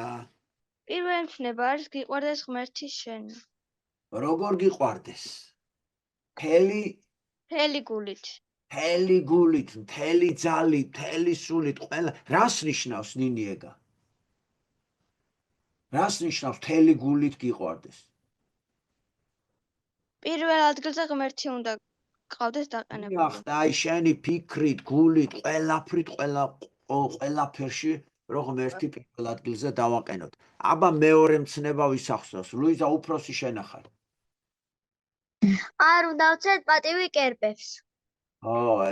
პირველი მცნება არის გიყვარდეს ღმერთი შენ. როგორ გიყვარდეს? მთელი გულით. მთელი გულით, მთელი ძალით, მთელი სულით, ყველა. რას ნიშნავს ნინიეგა? რას ნიშნავს მთელი გულით გიყვარდეს? პირველ ადგილზე ღმერთი უნდა გყავდეს დაყენებული. ახლა აი შენი ფიქრით, გულით, ყველაფრით, ყველაფერში რომ ღმერთი პირველ ადგილზე დავაყენოთ. აბა მეორე მცნება ვის ახსოვს? ლუიზა, უფროსი შენ ახარ. არ უნდა ვცეთ პატივი კერპებს.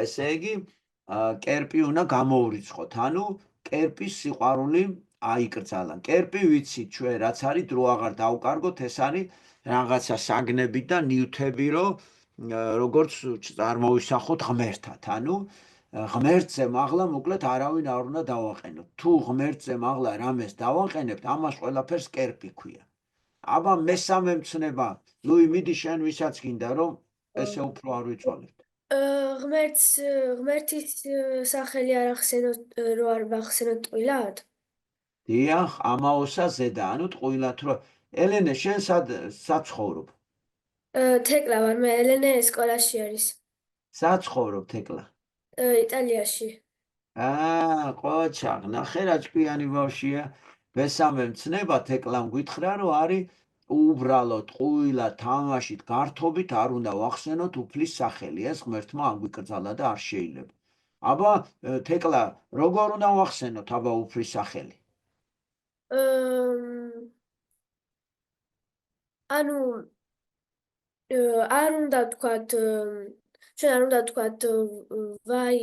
ესე იგი, კერპი უნდა გამოურიცხოთ. ანუ კერპის სიყვარული აიკრძალა. კერპი ვიცით ჩვენ რაც არის, დრო აღარ დავკარგოთ, ეს არის რაღაცა საგნები და ნივთები, რომ როგორც წარმოვისახოთ ღმერთად. ანუ ღმერთზე მაღლა მოკლედ არავინ არ უნდა დავაყენოთ. თუ ღმერთზე მაღლა რამეს დავაყენებთ, ამას ყველაფერს კერპი ქვია. აბა მესამე მცნება, ლუი, მიდი შენ ვისაც გინდა, რომ ესე უფრო არ ვიცვალებთ. ღმერთის სახელი არ ახსენოთ, რომ არ ვახსენოთ ტყუილად? დიახ, ამაოსა ზედა, ანუ ტყუილად რო. ელენე, შენ სად ცხოვრობ? თეკლა ვარ, მე ელენე სკოლაში არის. სად ცხოვრობ თეკლა? იტალიაში. ყოჩაღ, ნახე რა ჭკვიანი ბავშვია. მესამე მცნება თეკლამ გითხრა, რომ არის უბრალოდ ტყუილად თამაშით, გართობით არ უნდა ვახსენოთ უფლის სახელი. ეს ღმერთმა აგვიკრძალა და არ შეიძლება. აბა თეკლა, როგორ უნდა ვახსენოთ აბა უფლის სახელი? ანუ არ უნდა თქვათ, ჩვენ არ უნდა თქვათ ვაი,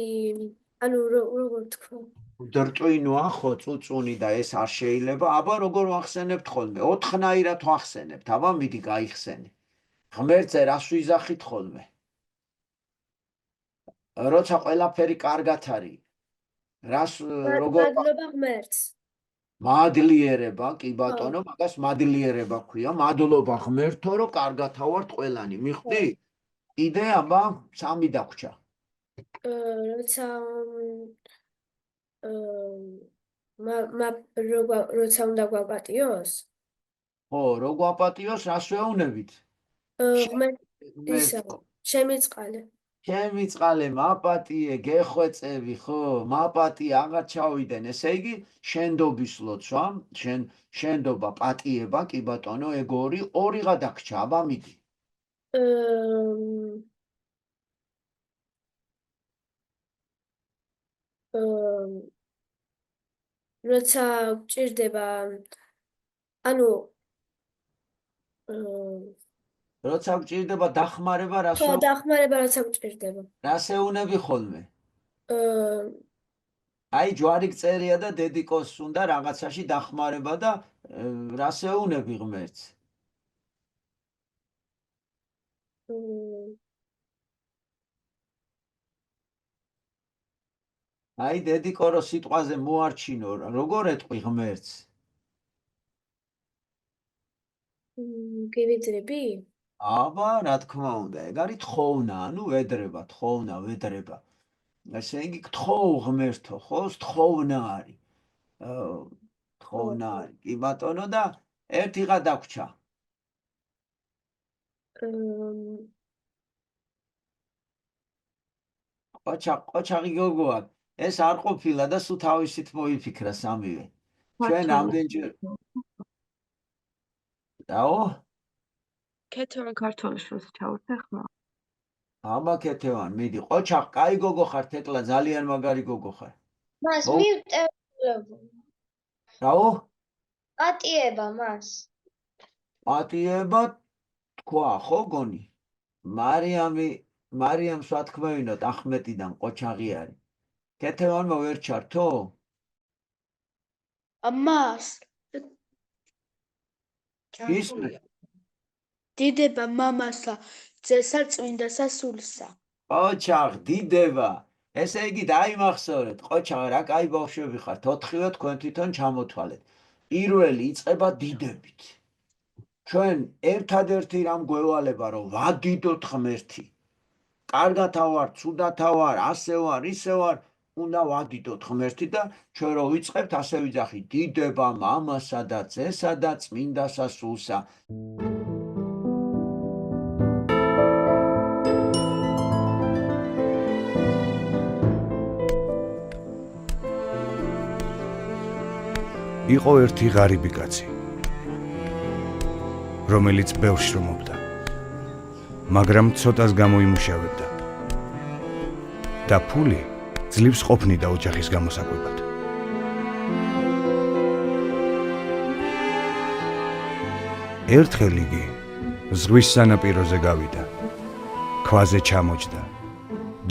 ანუ როგორ თქვა? დრწვინოა ხო, წუწუნი და ეს არ შეიძლება. აბა როგორ ვახსენებთ ხოლმე? 4-ნაირად ვახსენებთ. აბა მიდი გაიხსენე. ღმერთზე რას ვიზახით ხოლმე? როცა ყველაფერი კარგად არის. რას როგორ მადლობა ღმერთს. მადლიერება, კი ბატონო, მაგას მადლიერება ქვია. მადლობა ღმერთო, რომ კარგათა ვართ ყველანი. მიხვდი? კიდე აბა 3 დაგვრჩა. როცა როცა უნდა გვაპატიოს? ხო, რო გვაპატიოს, რას ვეუბნებით? ისა, შემიწყალე. შემიწყალე, მაპატიე, გეხვეწები, ხო, მაპატიე აღარ ჩავიდენ. ესე იგი, შენდობის ლოცვა, შენდობა, პატიება, კი ბატონო, ეგ ორი გადაგრჩა, აბა მიდი. როცა გჭირდება, ანუ როცა გჭირდება დახმარება, ხო, დახმარება როცა გჭირდება. რას ეუნები ხოლმე? აა, აი ჯვარი გწერია და დედიკოს უნდა რაღაცაში დახმარება და რას ეუნები ღმერთს? აი დედიკო რო სიტყვაზე მოარჩინო, როგორ ეტყვი ღმერთს? გივიძრები? აბა, რა თქმა უნდა, ეგ არის თხოვნა, ანუ ვედრება, ვედრება. ესე იგი გთხოვ ღმერთო, ხო, თხოვნა არის. თხოვნა არის. კი ბატონო და ერთიღა დაგვრჩა. ყოჩაღი გოგოა, ეს არ ყოფილა და სულ თავისით მოიფიქრა სამივე. ჩვენ ამდენჯერ დაო? ქეთევან ქართული შვილს ჩავუერთე ხმა. აბა ქეთევან, მიდი, ყოჩაღ, კაი გოგო ხარ, თეკლა ძალიან მაგარი გოგო ხარ. მას მივტევლებო. რაო? პატიება მას. პატიება თქვა, ხო გონი? მარიამს ვათქმევინოთ ახმეტიდან ყოჩაღი არის. ქეთევანმა ვერ ჩართო? მას ისმე. დიდება მამასა, ძესა წმინდასა სულსა. ყოჩაღ, დიდება. ესე იგი დაიმახსოვრეთ, ყოჩაღ, რა კაი ბავშვები ხართ, 4-ვე თქვენ თვითონ ჩამოთვალეთ. პირველი იწყება დიდებით. ჩვენ ერთადერთი რამ გვევალება, რომ ვადიდოთ ღმერთი. კარგათა ვარ, ცუდათა ვარ, ასე ვარ, ისე ვარ, უნდა ვადიდოთ ღმერთი და ჩვენ რო ვიწყებთ, ასე ვიძახით, დიდება მამასა და ძესა და წმინდასა სულსა. იყო ერთი ღარიბი კაცი, რომელიც ბევრს შრომობდა, მაგრამ ცოტას გამოიმუშავებდა და ფული ძლივს ყოფნიდა ოჯახის გამოსაკვებად. ერთხელ იგი ზღვის სანაპიროზე გავიდა, ქვაზე ჩამოჯდა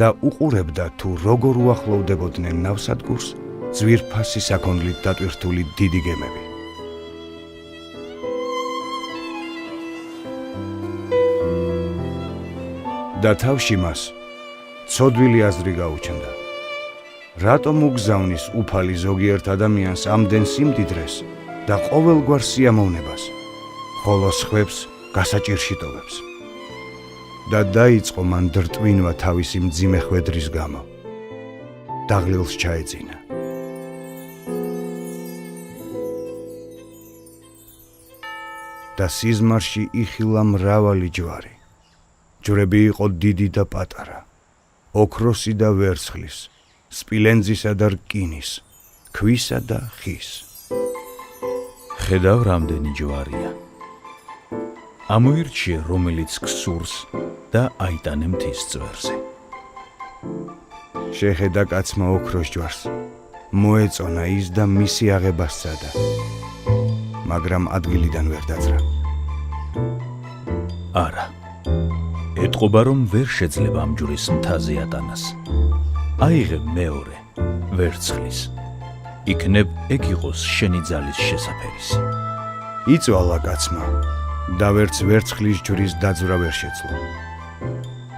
და უყურებდა თუ როგორ უახლოვდებოდნენ ნავსადგურს ძვირფასი საქონლით დატვირთული დიდი გემები. და თავში მას ცოდვილი აზრი გაუჩნდა. რატომ უგზავნის უფალი ზოგიერთ ადამიანს ამდენ სიმდიდრეს და ყოველგვარ სიამოვნებას, ხოლო სხვებს გასაჭირში ტოვებს? და დაიწყო მან დრტვინვა თავისი მძიმე ხვედრის გამო. დაღლილს ჩაეძინა. და სიზმარში იხილა მრავალი ჯვარი. ჯვრები იყო დიდი და პატარა, ოქროსი და ვერცხლის, სპილენძისა და რკინის, ქვისა და ხის. ხედავ რამდენი ჯვარია. ამოირჩიე რომელიც გსურს და აიტანე მთის წვერზე. შეხედა კაცმა ოქროს ჯვარს, მოეწონა ის და მისი აღება სცადა, მაგრამ ადგილიდან ვერ დაძრა. არა, ეტყობა რომ ვერ შეძლება ამ ჯვრის მთაზე ატანას. აიღე მეორე, ვერცხლის. იქნებ ეგ იყოს შენი ძალის შესაფერისი. იწვალა კაცმა და ვერც ვერცხლის ჯვრის დაძვრა ვერ შეძლო.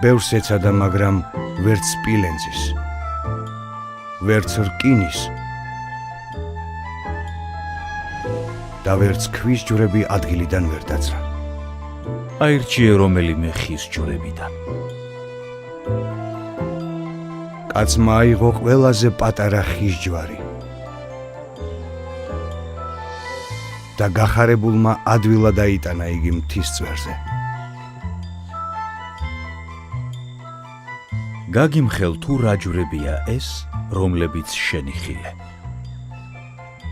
ბევრს ეცადა, მაგრამ ვერც სპილენძის, ვერც რკინის და ვერც ქვის ჯვრები ადგილიდან ვერ დაძრა. აირჩიე რომელიმე ხის ჯვრებიდან. კაცმა აიღო ყველაზე პატარა ხის ჯვარი და გახარებულმა ადვილად აიტანა იგი მთის წვერზე. გაგიმხელ თუ რა ჯვრებია ეს, რომლებიც შენი ხილე.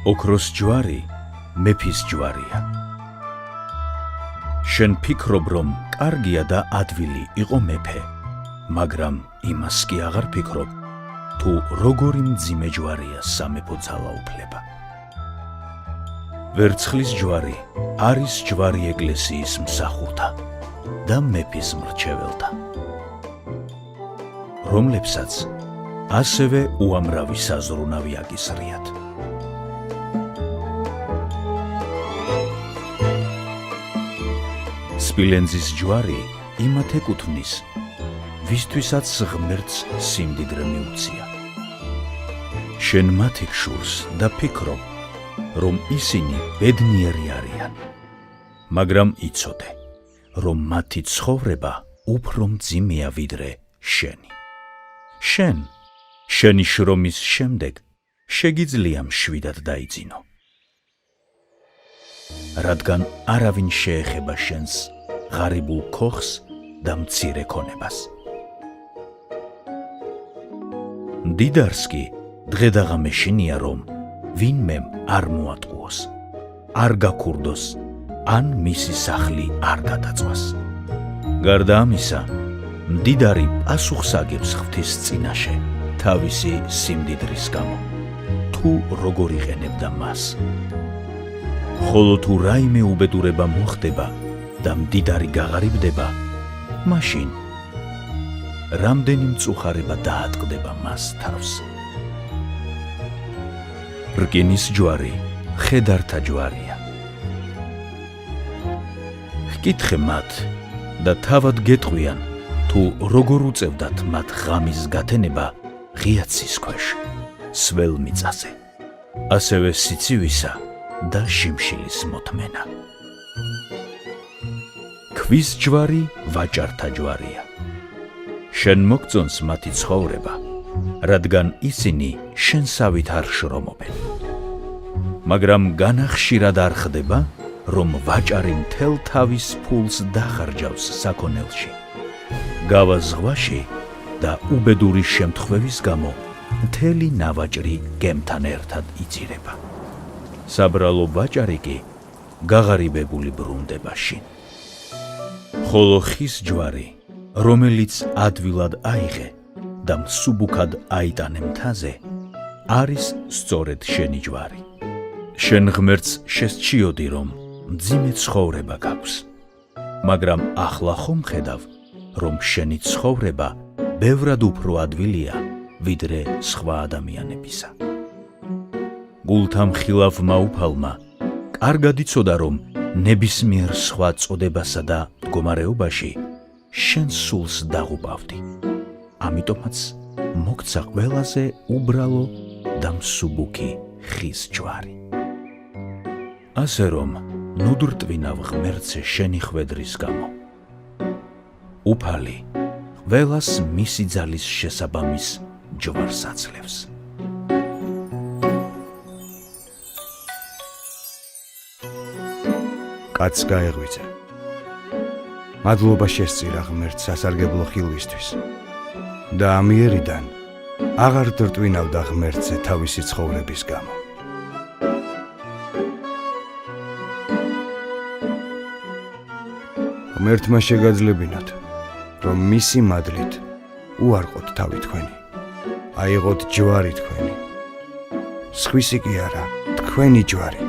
ოქროს ჯვარი მეფის ჯვარია. შენ ფიქრობ რომ კარგია და ადვილი იყო მეფე, მაგრამ იმას კი აღარ ფიქრობ თუ როგორი მძიმე ჯვარია სამეფო ძალაუფლება. ვერცხლის ჯვარი არის ჯვარი ეკლესიის მსახურთა, და მეფის მრჩეველთა, რომლებსაც ასევე უამრავი საზრუნავი აკისრიათ. სპილენძის ჯვარი იმათ ეკუთვნის, ვისთვისაც ღმერთს სიმდიდრე მიუცია. შენ მათი გშურს და ფიქრობ, რომ ისინი ბედნიერი არიან, მაგრამ იცოდე, რომ მათი ცხოვრება უფრო მძიმეა ვიდრე შენი. შენ, შენი შრომის შემდეგ შეგიძლია მშვიდად დაიძინო, რადგან არავინ შეეხება შენს ღარიბულ ქოხს და მცირე ქონებას. მდიდარს კი დღე-დაღამე შინია, რომ ვინმემ არ მოატყუოს, არ გაქურდოს, ან მისი სახლი არ გადაწვას. გარდა ამისა, მდიდარი პასუხს აგებს ღვთის წინაშე თავისი სიმდიდრის გამო, თუ როგორ იყენებდა მას. ხოლო თუ რაიმე უბედურება მოხდება და მდიდარი გაღარიბდება, მაშინ რამდენი მწუხარება დაატყდება მას თავს. რკინის ჯვარი ხედართა ჯვარია. ჰკითხე მათ და თავად გეტყვიან, თუ როგორ უწევდათ მათ ღამის გათენება ღიაცის ქვეშ, სველ მიწაზე, ასევე სიცივისა და შიმშილის მოთმენა. ქვის ჯვარი ვაჭართა ჯვარია. შენ მოგწონს მათი ცხოვრება, რადგან ისინი შენსავით არ შრომობენ. მაგრამ განახშირად არ ხდება, რომ ვაჭარი მთელ თავის ფულს დახარჯავს საქონელში, გავა ზღვაში და უბედური შემთხვევის გამო მთელი ნავაჭრი გემთან ერთად იძირება. საბრალო ვაჭარი კი გაღარიბებული ბრუნდება შინ. ხოლო ხის ჯვარი, რომელიც ადვილად აიღე და მსუბუქად აიტანე მთაზე, არის სწორედ შენი ჯვარი. შენ ღმერთს შესჩიოდი, რომ მძიმე ცხოვრება გაქვს, მაგრამ ახლა ხომ ხედავ, რომ შენი ცხოვრება ბევრად უფრო ადვილია ვიდრე სხვა ადამიანებისა. გულთამხილავმა უფალმა კარგად იცოდა, რომ ნებისმიერ სხვა წოდებასა და მდგომარეობაში შენ სულს დაღუპავდი. ამიტომაც მოგცა ყველაზე უბრალო და მსუბუქი ხის ჯვარი. ასე რომ ნუდრტვინავ ღმერთზე შენი ხვედრის გამო. უფალი ყველას მისი ძალის შესაბამის ჯვარს აძლევს. კაცს გაეღვიძე. მადლობა შესწირა ღმერთს სასარგებლო ხილვისთვის და ამიერიდან აღარ დრტვინავდა ღმერთზე თავისი ცხოვრების გამო. ღმერთმა შეგაძლებინოთ, რომ მისი მადლით უარყოთ თავი თქვენი, აიღოთ ჯვარი თქვენი, სხვისი კი არა, თქვენი ჯვარი,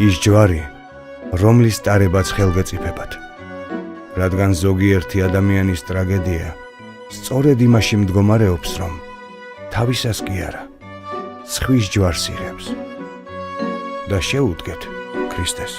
ის ჯვარი, რომლის ტარებაც ხელგეწიფებათ, რადგან ზოგიერთი ადამიანის ტრაგედია სწორედ იმაში მდგომარეობს, რომ თავისას კი არა, სხვის ჯვარს იღებს და შეუდგეთ ქრისტეს.